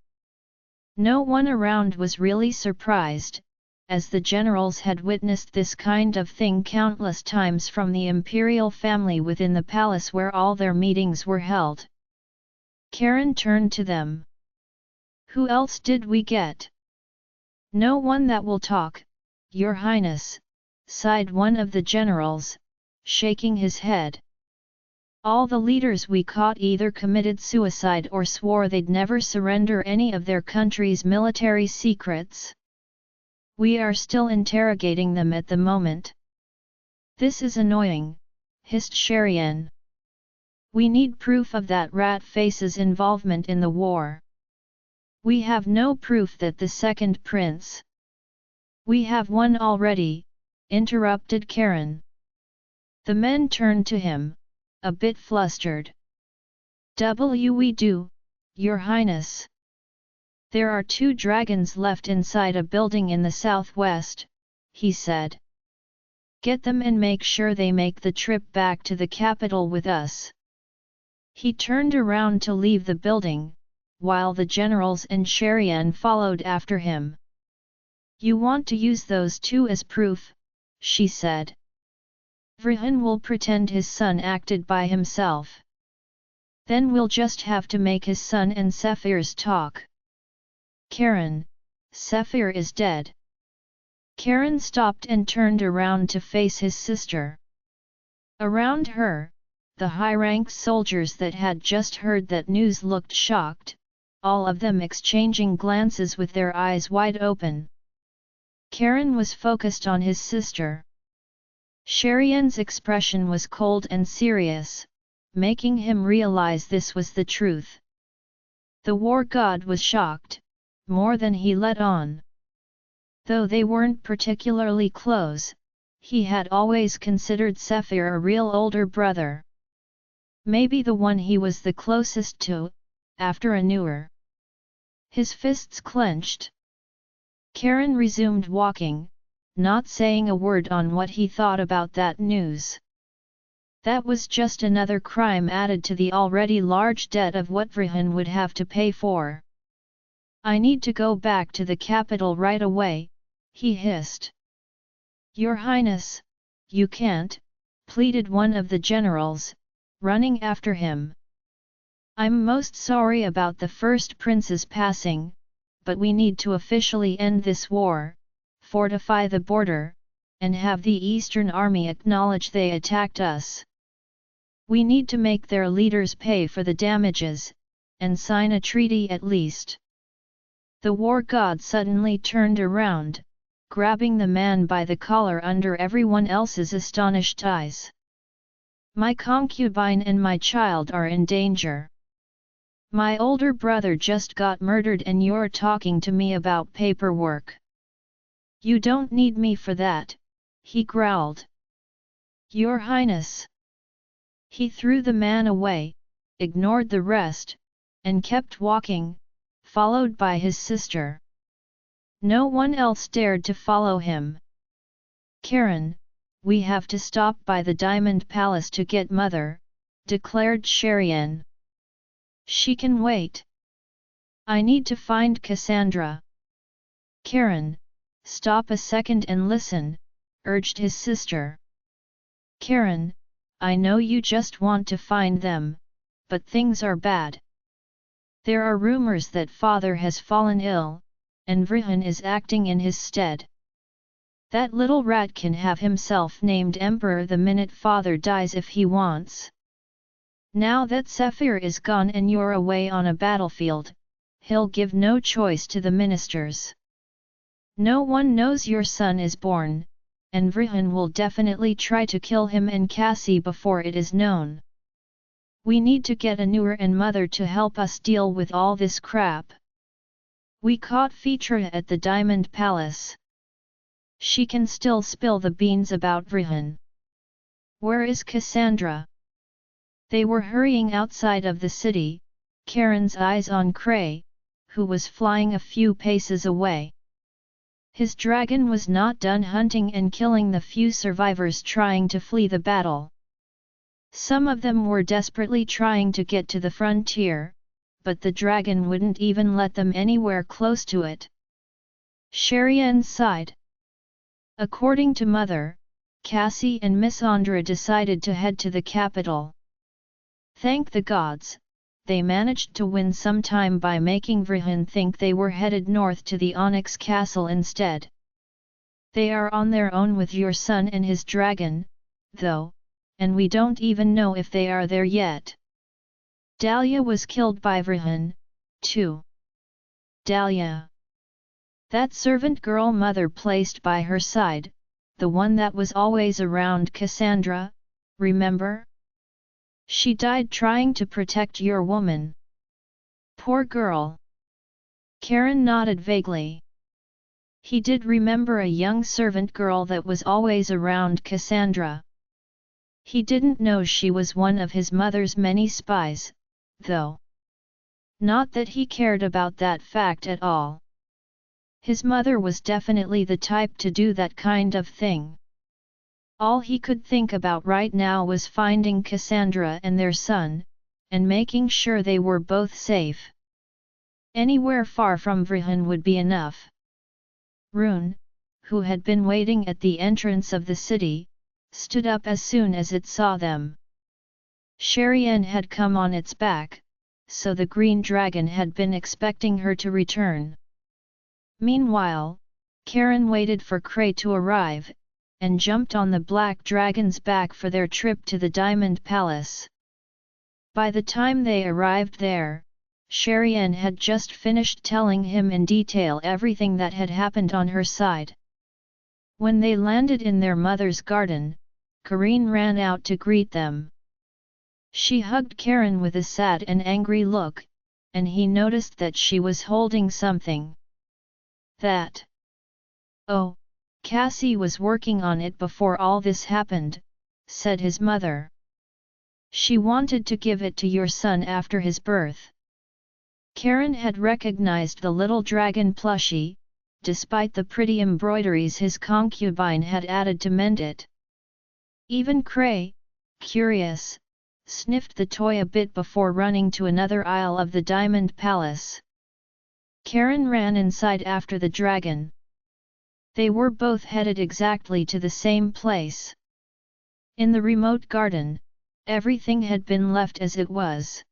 No one around was really surprised, as the generals had witnessed this kind of thing countless times from the imperial family within the palace where all their meetings were held. Karine turned to them. "Who else did we get?" "No one that will talk, Your Highness," sighed one of the generals, shaking his head. "All the leaders we caught either committed suicide or swore they'd never surrender any of their country's military secrets. We are still interrogating them at the moment." "This is annoying," hissed Karine. "We need proof of that rat face's involvement in the war." "We have no proof that the second prince—" "We have one already," interrupted Karine. The men turned to him, a bit flustered. "We do, Your Highness. There are 2 dragons left inside a building in the southwest," he said. "Get them and make sure they make the trip back to the capital with us." He turned around to leave the building, while the generals and Karine followed after him. "You want to use those 2 as proof," she said. "Reunited will pretend his son acted by himself. Then we'll just have to make his son and Zephyr's talk." "Karine, Zephyr is dead." Karine stopped and turned around to face his sister. Around her, the high-rank soldiers that had just heard that news looked shocked, all of them exchanging glances with their eyes wide open. Karine was focused on his sister. Karine's expression was cold and serious, making him realize this was the truth. The war god was shocked, more than he let on. Though they weren't particularly close, he had always considered Zephyr a real older brother. Maybe the one he was the closest to, after a newer. His fists clenched. Karine resumed walking, not saying a word on what he thought about that news. That was just another crime added to the already large debt of what Reunited would have to pay for. "I need to go back to the capital right away," he hissed. "Your Highness, you can't," pleaded one of the generals, running after him. "I'm most sorry about the first prince's passing, but we need to officially end this war, fortify the border, and have the Eastern Army acknowledge they attacked us. We need to make their leaders pay for the damages, and sign a treaty at least." The war god suddenly turned around, grabbing the man by the collar under everyone else's astonished eyes. "My concubine and my child are in danger. My older brother just got murdered and you're talking to me about paperwork. You don't need me for that," he growled. "Your Highness." He threw the man away, ignored the rest, and kept walking, followed by his sister. No one else dared to follow him. "Karine, we have to stop by the Diamond Palace to get Mother," declared Karine. "She can wait. I need to find Cassandra." "Karine, stop a second and listen," urged his sister. "Karine, I know you just want to find them, but things are bad. There are rumors that father has fallen ill, and Vrihan is acting in his stead. That little rat can have himself named emperor the minute father dies if he wants. Now that Sephir is gone and you're away on a battlefield, he'll give no choice to the ministers. No one knows your son is born, and Vrihan will definitely try to kill him and Cassie before it is known. We need to get a newer and mother to help us deal with all this crap. We caught Fitra at the Diamond Palace. She can still spill the beans about Vrihan. Where is Cassandra? They were hurrying outside of the city, Karine's eyes on Kray, who was flying a few paces away. His dragon was not done hunting and killing the few survivors trying to flee the battle. Some of them were desperately trying to get to the frontier, but the dragon wouldn't even let them anywhere close to it. Sherian sighed. According to Mother, Cassie and Miss Andra decided to head to the capital. Thank the gods, they managed to win some time by making Vrihan think they were headed north to the Onyx Castle instead. They are on their own with your son and his dragon, though, and we don't even know if they are there yet. Dahlia was killed by Vrihan, too. Dahlia. That servant girl Mother placed by her side, the one that was always around Cassandra, remember? She died trying to protect your woman. Poor girl. Karine nodded vaguely. He did remember a young servant girl that was always around Cassandra. He didn't know she was one of his mother's many spies, though. Not that he cared about that fact at all. His mother was definitely the type to do that kind of thing. All he could think about right now was finding Cassandra and their son, and making sure they were both safe. Anywhere far from Vrihan would be enough. Rune, who had been waiting at the entrance of the city, stood up as soon as it saw them. Sherian had come on its back, so the green dragon had been expecting her to return. Meanwhile, Karine waited for Kray to arrive, and jumped on the black dragon's back for their trip to the Diamond Palace. By the time they arrived there, Sherian had just finished telling him in detail everything that had happened on her side. When they landed in their mother's garden, Karine ran out to greet them. She hugged Karine with a sad and angry look, and he noticed that she was holding something. That. Oh, Cassie was working on it before all this happened, said his mother. She wanted to give it to your son after his birth. Karine had recognized the little dragon plushie, despite the pretty embroideries his concubine had added to mend it. Even Kray, curious, sniffed the toy a bit before running to another aisle of the Diamond Palace. Karine ran inside after the dragon. They were both headed exactly to the same place. In the remote garden, everything had been left as it was.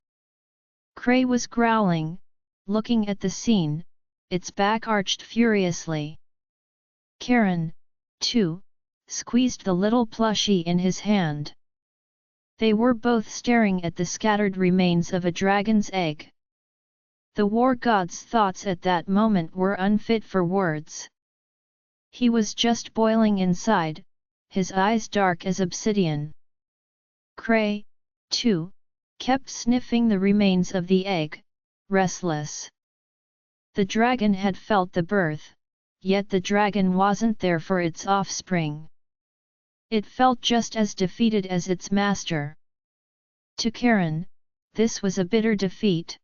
Kray was growling, looking at the scene, its back arched furiously. Karine, too, squeezed the little plushie in his hand. They were both staring at the scattered remains of a dragon's egg. The war god's thoughts at that moment were unfit for words. He was just boiling inside, his eyes dark as obsidian. Kray, too, kept sniffing the remains of the egg, restless. The dragon had felt the birth, yet the dragon wasn't there for its offspring. It felt just as defeated as its master. To Karine, this was a bitter defeat.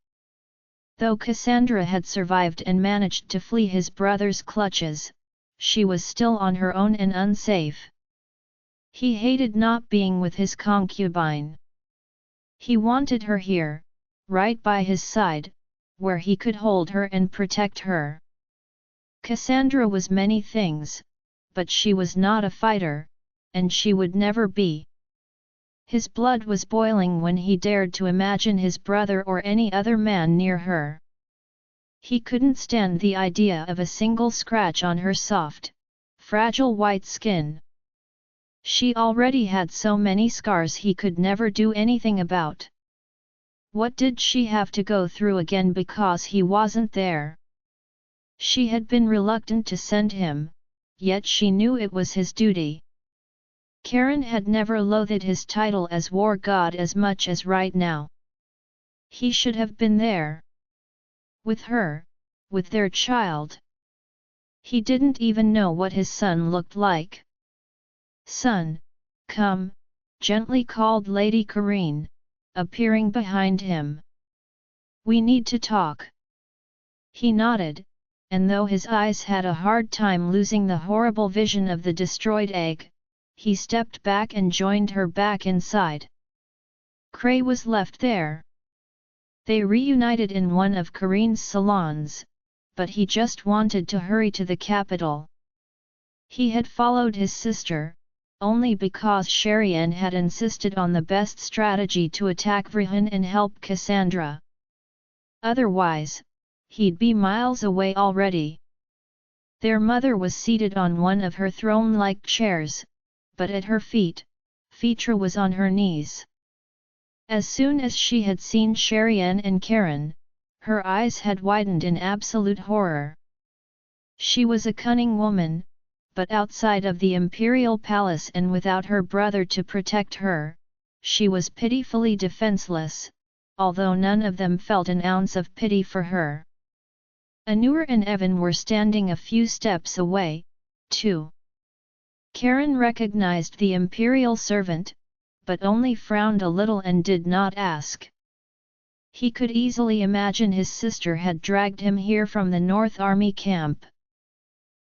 Though Cassandra had survived and managed to flee his brother's clutches, she was still on her own and unsafe. He hated not being with his concubine. He wanted her here, right by his side, where he could hold her and protect her. Cassandra was many things, but she was not a fighter, and she would never be. His blood was boiling when he dared to imagine his brother or any other man near her. He couldn't stand the idea of a single scratch on her soft, fragile white skin. She already had so many scars he could never do anything about. What did she have to go through again because he wasn't there? She had been reluctant to send him, yet she knew it was his duty. Karine had never loathed his title as war god as much as right now. He should have been there. With her, with their child. He didn't even know what his son looked like. "Son, come," gently called Lady Karine, appearing behind him. "We need to talk." He nodded, and though his eyes had a hard time losing the horrible vision of the destroyed egg, he stepped back and joined her back inside. Kray was left there. They reunited in one of Karine's salons, but he just wanted to hurry to the capital. He had followed his sister, only because Sherian had insisted on the best strategy to attack Vrihan and help Cassandra. Otherwise, he'd be miles away already. Their mother was seated on one of her throne-like chairs, but at her feet, Fitra was on her knees. As soon as she had seen Sherian and Karine, her eyes had widened in absolute horror. She was a cunning woman, but outside of the imperial palace and without her brother to protect her, she was pitifully defenseless, although none of them felt an ounce of pity for her. Anur and Evan were standing a few steps away, too. Karine recognized the imperial servant, but only frowned a little and did not ask. He could easily imagine his sister had dragged him here from the North Army camp.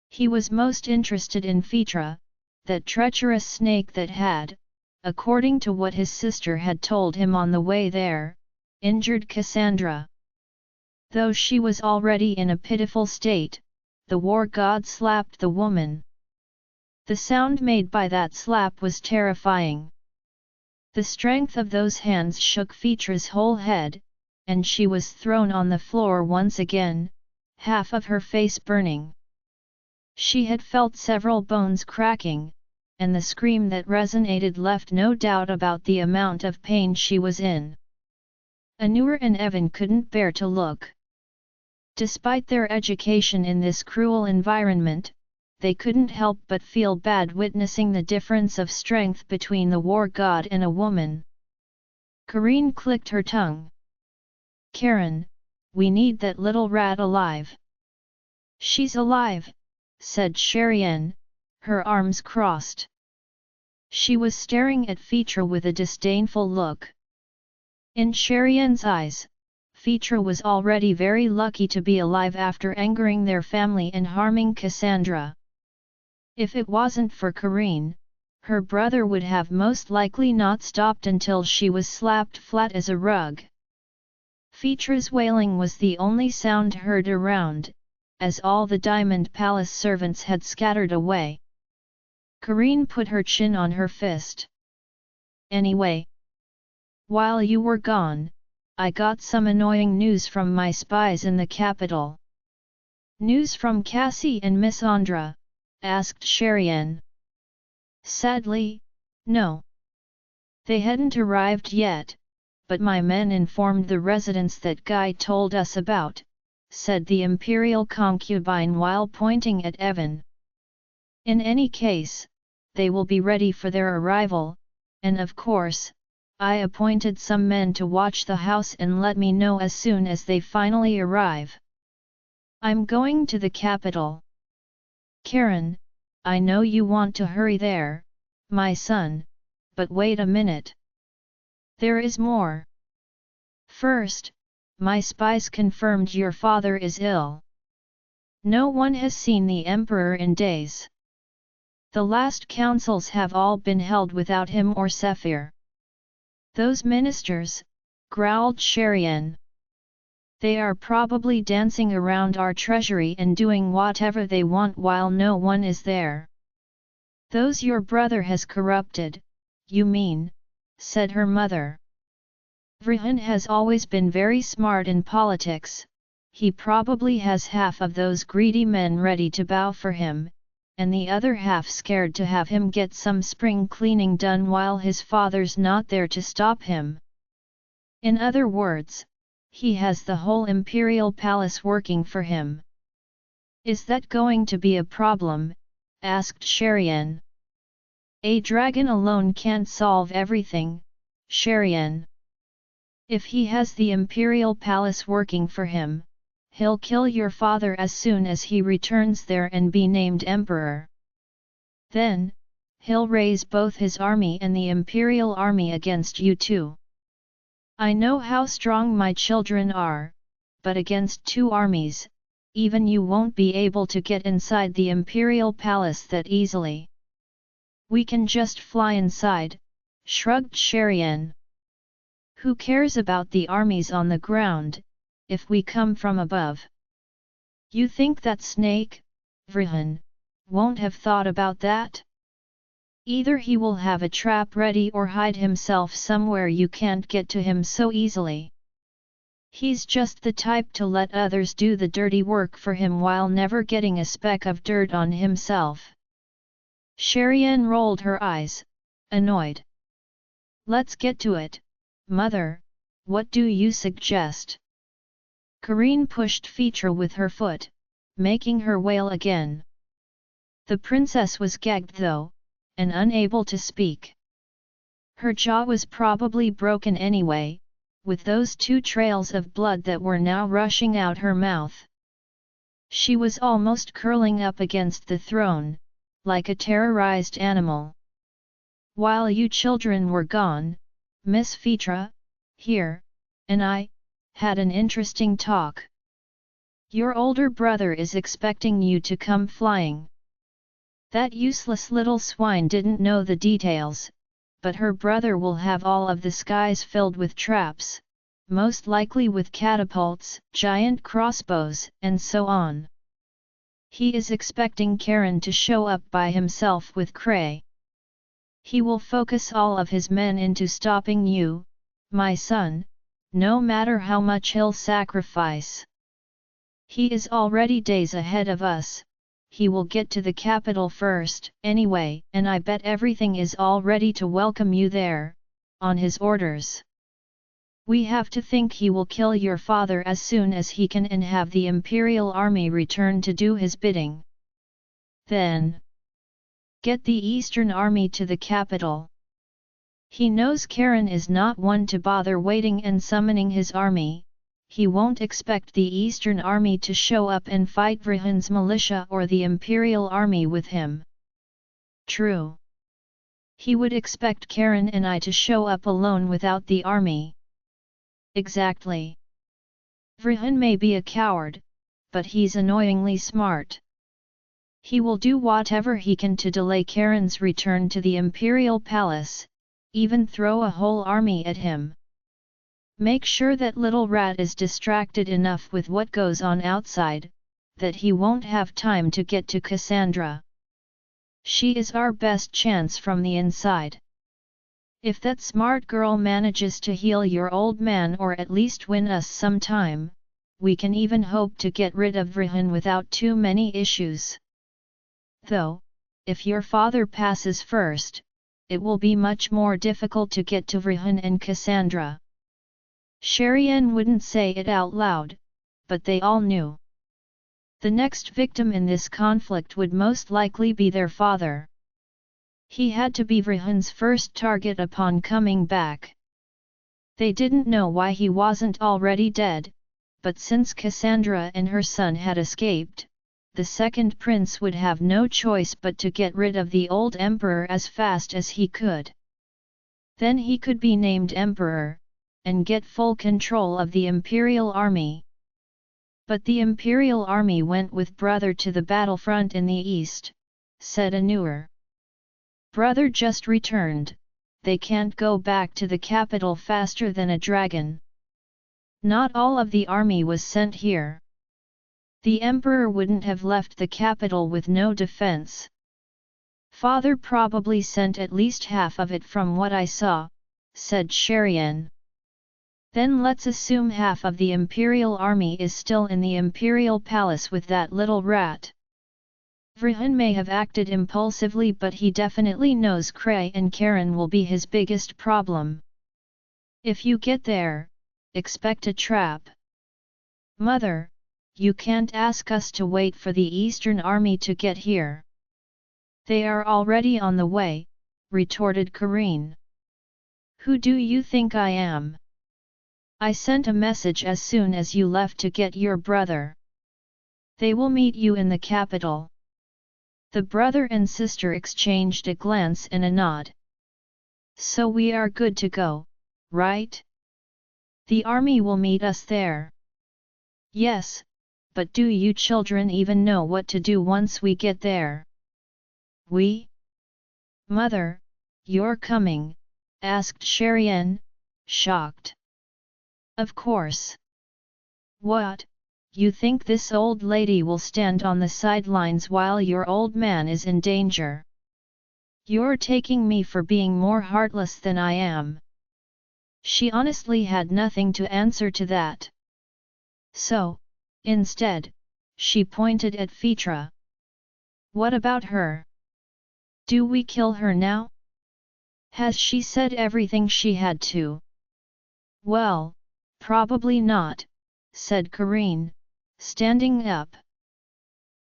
He was most interested in Fitra, that treacherous snake that had, according to what his sister had told him on the way there, injured Cassandra. Though she was already in a pitiful state, the war god slapped the woman. The sound made by that slap was terrifying. The strength of those hands shook Fitra's whole head, and she was thrown on the floor once again, half of her face burning. She had felt several bones cracking, and the scream that resonated left no doubt about the amount of pain she was in. Anur and Evan couldn't bear to look. Despite their education in this cruel environment, they couldn't help but feel bad witnessing the difference of strength between the war god and a woman. Karine clicked her tongue. "Karine, we need that little rat alive." "She's alive," said Sherian, her arms crossed. She was staring at Fitra with a disdainful look. In Sherian's eyes, Fitra was already very lucky to be alive after angering their family and harming Cassandra. If it wasn't for Karine, her brother would have most likely not stopped until she was slapped flat as a rug. Fitra's wailing was the only sound heard around, as all the Diamond Palace servants had scattered away. Karine put her chin on her fist. "Anyway, while you were gone, I got some annoying news from my spies in the capital." "News from Cassie and Miss Andra?" asked Sherian. "Sadly, no. They hadn't arrived yet, but my men informed the residents that Guy told us about," said the imperial concubine while pointing at Evan. "In any case, they will be ready for their arrival, and of course, I appointed some men to watch the house and let me know as soon as they finally arrive. I'm going to the capital. Karine, I know you want to hurry there, my son, but wait a minute. There is more. First, my spies confirmed your father is ill. No one has seen the emperor in days. The last councils have all been held without him or Sephir." "Those ministers," growled Sherian. "They are probably dancing around our treasury and doing whatever they want while no one is there." "Those your brother has corrupted, you mean," said her mother. Reunited has always been very smart in politics. He probably has half of those greedy men ready to bow for him, and the other half scared to have him get some spring cleaning done while his father's not there to stop him. In other words, he has the whole imperial palace working for him. Is that going to be a problem? Asked Karine. A dragon alone can't solve everything, Karine. If he has the imperial palace working for him, he'll kill your father as soon as he returns there and be named emperor. Then, he'll raise both his army and the imperial army against you too. I know how strong my children are, but against two armies, even you won't be able to get inside the imperial palace that easily. We can just fly inside, shrugged Karine. Who cares about the armies on the ground, if we come from above? You think that snake, Reunited, won't have thought about that? Either he will have a trap ready or hide himself somewhere you can't get to him so easily. He's just the type to let others do the dirty work for him while never getting a speck of dirt on himself. Karine rolled her eyes, annoyed. Let's get to it, mother, what do you suggest? Karine pushed Fitra with her foot, making her wail again. The princess was gagged though, and unable to speak. Her jaw was probably broken anyway, with those two trails of blood that were now rushing out her mouth. She was almost curling up against the throne, like a terrorized animal. While you children were gone, Miss Fitra, here, and I, had an interesting talk. Your older brother is expecting you to come flying. That useless little swine didn't know the details, but her brother will have all of the skies filled with traps, most likely with catapults, giant crossbows, and so on. He is expecting Karine to show up by himself with Cray. He will focus all of his men into stopping you, my son, no matter how much he'll sacrifice. He is already days ahead of us. He will get to the capital first, anyway, and I bet everything is all ready to welcome you there, on his orders. We have to think he will kill your father as soon as he can and have the imperial army return to do his bidding. Then, get the Eastern army to the capital. He knows Karine is not one to bother waiting and summoning his army. He won't expect the Eastern army to show up and fight Reunited militia or the imperial army with him. True. He would expect Karine and I to show up alone without the army. Exactly. Reunited may be a coward, but he's annoyingly smart. He will do whatever he can to delay Karine's return to the imperial palace, even throw a whole army at him. Make sure that little rat is distracted enough with what goes on outside, that he won't have time to get to Cassandra. She is our best chance from the inside. If that smart girl manages to heal your old man or at least win us some time, we can even hope to get rid of Reunited without too many issues. Though, if your father passes first, it will be much more difficult to get to Reunited and Cassandra. Karine wouldn't say it out loud, but they all knew. The next victim in this conflict would most likely be their father. He had to be Reunited first target upon coming back. They didn't know why he wasn't already dead, but since Cassandra and her son had escaped, the second prince would have no choice but to get rid of the old emperor as fast as he could. Then he could be named emperor, and get full control of the imperial army. But the imperial army went with brother to the battlefront in the east, said Anur. Brother just returned, they can't go back to the capital faster than a dragon. Not all of the army was sent here. The emperor wouldn't have left the capital with no defense. Father probably sent at least half of it from what I saw, said Karine. Then let's assume half of the Imperial army is still in the Imperial Palace with that little rat. Rehan may have acted impulsively, but he definitely knows Karine and Karine will be his biggest problem. If you get there, expect a trap. Mother, you can't ask us to wait for the Eastern Army to get here. They are already on the way, retorted Karine. Who do you think I am? I sent a message as soon as you left to get your brother. They will meet you in the capital. The brother and sister exchanged a glance and a nod. So we are good to go, right? The army will meet us there. Yes, but do you children even know what to do once we get there? We? Mother, you're coming? Asked Karine, shocked. Of course. What, you think this old lady will stand on the sidelines while your old man is in danger? You're taking me for being more heartless than I am. She honestly had nothing to answer to that. So, instead, she pointed at Fitra. What about her? Do we kill her now? Has she said everything she had to? Well, probably not, said Karine, standing up.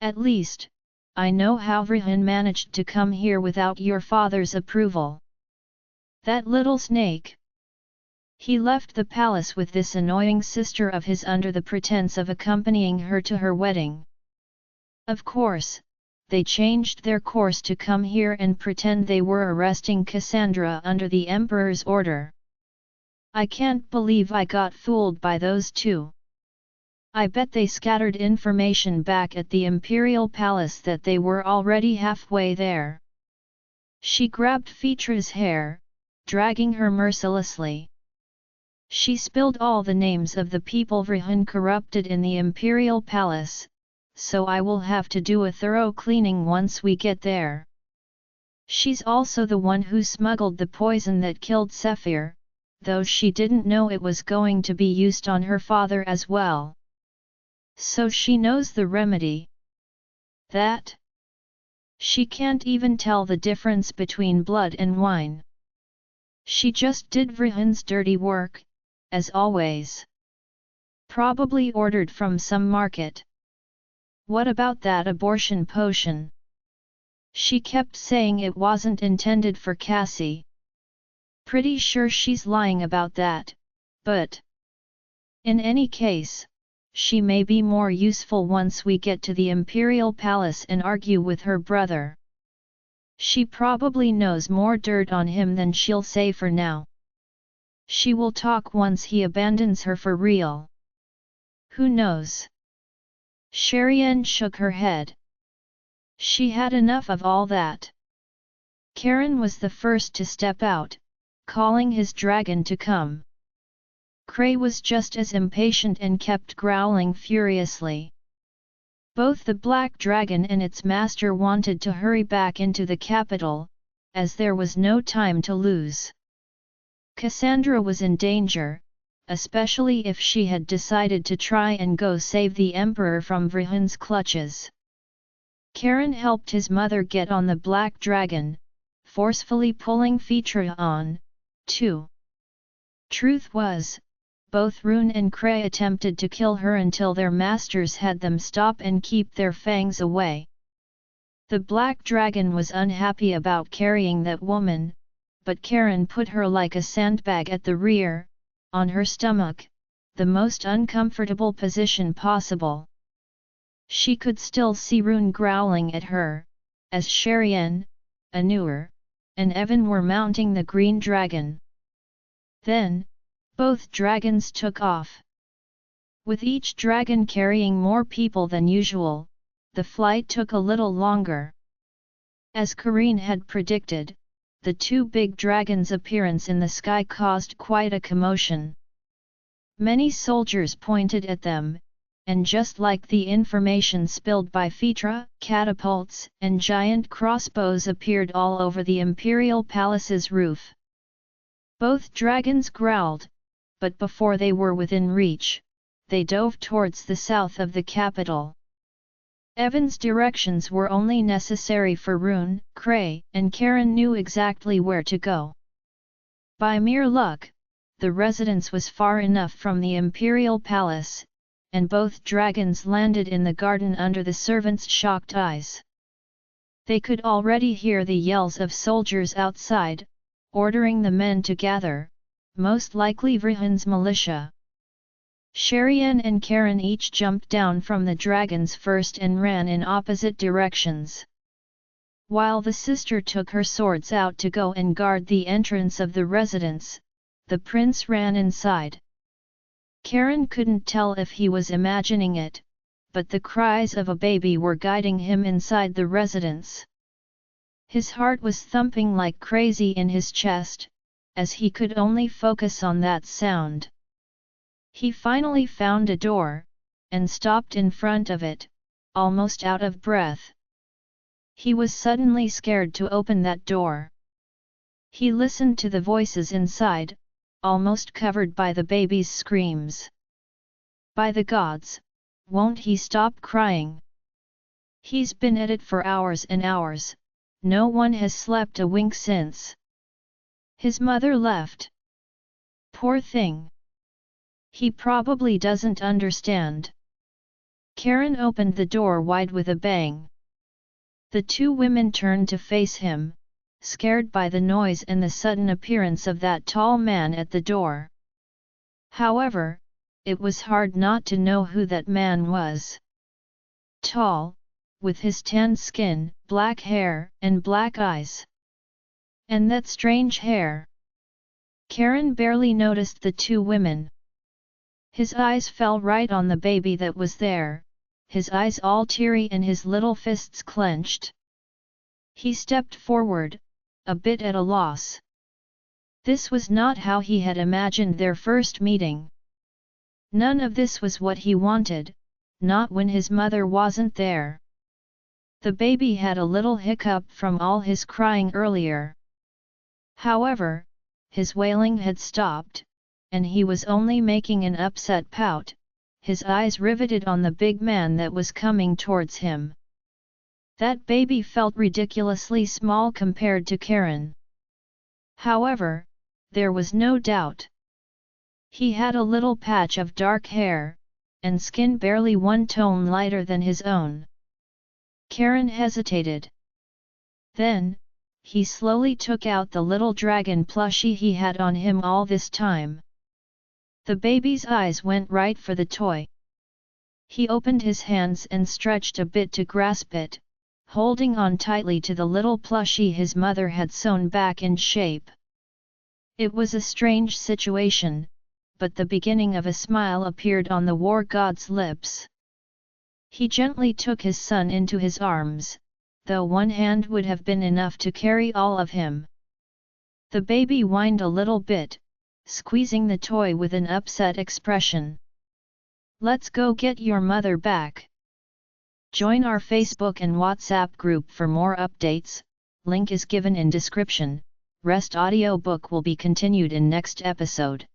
At least, I know how Rehan managed to come here without your father's approval. That little snake. He left the palace with this annoying sister of his under the pretense of accompanying her to her wedding. Of course, they changed their course to come here and pretend they were arresting Cassandra under the Emperor's order. I can't believe I got fooled by those two. I bet they scattered information back at the Imperial Palace that they were already halfway there. She grabbed Fitra's hair, dragging her mercilessly. She spilled all the names of the people Rehan corrupted in the Imperial Palace, so I will have to do a thorough cleaning once we get there. She's also the one who smuggled the poison that killed Sephir, though she didn't know it was going to be used on her father as well. So she knows the remedy. That? She can't even tell the difference between blood and wine. She just did Rehan's dirty work, as always. Probably ordered from some market. What about that abortion potion? She kept saying it wasn't intended for Cassie. Pretty sure she's lying about that, but in any case, she may be more useful once we get to the Imperial Palace and argue with her brother. She probably knows more dirt on him than she'll say for now. She will talk once he abandons her for real. Who knows? Karine shook her head. She had enough of all that. Karine was the first to step out, calling his dragon to come. Karine was just as impatient and kept growling furiously. Both the black dragon and its master wanted to hurry back into the capital, as there was no time to lose. Cassandra was in danger, especially if she had decided to try and go save the Emperor from Rehan's clutches. Karine helped his mother get on the black dragon, forcefully pulling Fitra on, too. Truth was, both Rune and Karine attempted to kill her until their masters had them stop and keep their fangs away. The black dragon was unhappy about carrying that woman, but Karine put her like a sandbag at the rear, on her stomach, the most uncomfortable position possible. She could still see Rune growling at her, as Karine, Anur, and Evan were mounting the green dragon. Then, both dragons took off. With each dragon carrying more people than usual, the flight took a little longer. As Karine had predicted, the two big dragons' appearance in the sky caused quite a commotion. Many soldiers pointed at them, and just like the information spilled by Fitra, catapults and giant crossbows appeared all over the Imperial Palace's roof. Both dragons growled, but before they were within reach, they dove towards the south of the capital. Evan's directions were only necessary for Rune, Cray, and Karine knew exactly where to go. By mere luck, the residence was far enough from the imperial palace, and both dragons landed in the garden under the servants' shocked eyes. They could already hear the yells of soldiers outside, ordering the men to gather, most likely Vrihan's militia. Sherian and Karine each jumped down from the dragons first and ran in opposite directions. While the sister took her swords out to go and guard the entrance of the residence, the prince ran inside. Karine couldn't tell if he was imagining it, but the cries of a baby were guiding him inside the residence. His heart was thumping like crazy in his chest, as he could only focus on that sound. He finally found a door, and stopped in front of it, almost out of breath. He was suddenly scared to open that door. He listened to the voices inside, almost covered by the baby's screams. By the gods, won't he stop crying? He's been at it for hours and hours, no one has slept a wink since. His mother left. Poor thing. He probably doesn't understand. Karine opened the door wide with a bang. The two women turned to face him, scared by the noise and the sudden appearance of that tall man at the door. However, it was hard not to know who that man was. Tall, with his tanned skin, black hair, and black eyes. And that strange hair. Karine barely noticed the two women. His eyes fell right on the baby that was there, his eyes all teary and his little fists clenched. He stepped forward, a bit at a loss. This was not how he had imagined their first meeting. None of this was what he wanted, not when his mother wasn't there. The baby had a little hiccup from all his crying earlier. However, his wailing had stopped, and he was only making an upset pout, his eyes riveted on the big man that was coming towards him. That baby felt ridiculously small compared to Karine. However, there was no doubt. He had a little patch of dark hair, and skin barely one tone lighter than his own. Karine hesitated. Then, he slowly took out the little dragon plushie he had on him all this time. The baby's eyes went right for the toy. He opened his hands and stretched a bit to grasp it, holding on tightly to the little plushie his mother had sewn back in shape. It was a strange situation, but the beginning of a smile appeared on the war god's lips. He gently took his son into his arms, though one hand would have been enough to carry all of him. The baby whined a little bit, squeezing the toy with an upset expression. Let's go get your mother back. Join our Facebook and WhatsApp group for more updates, link is given in description. Rest audiobook will be continued in next episode.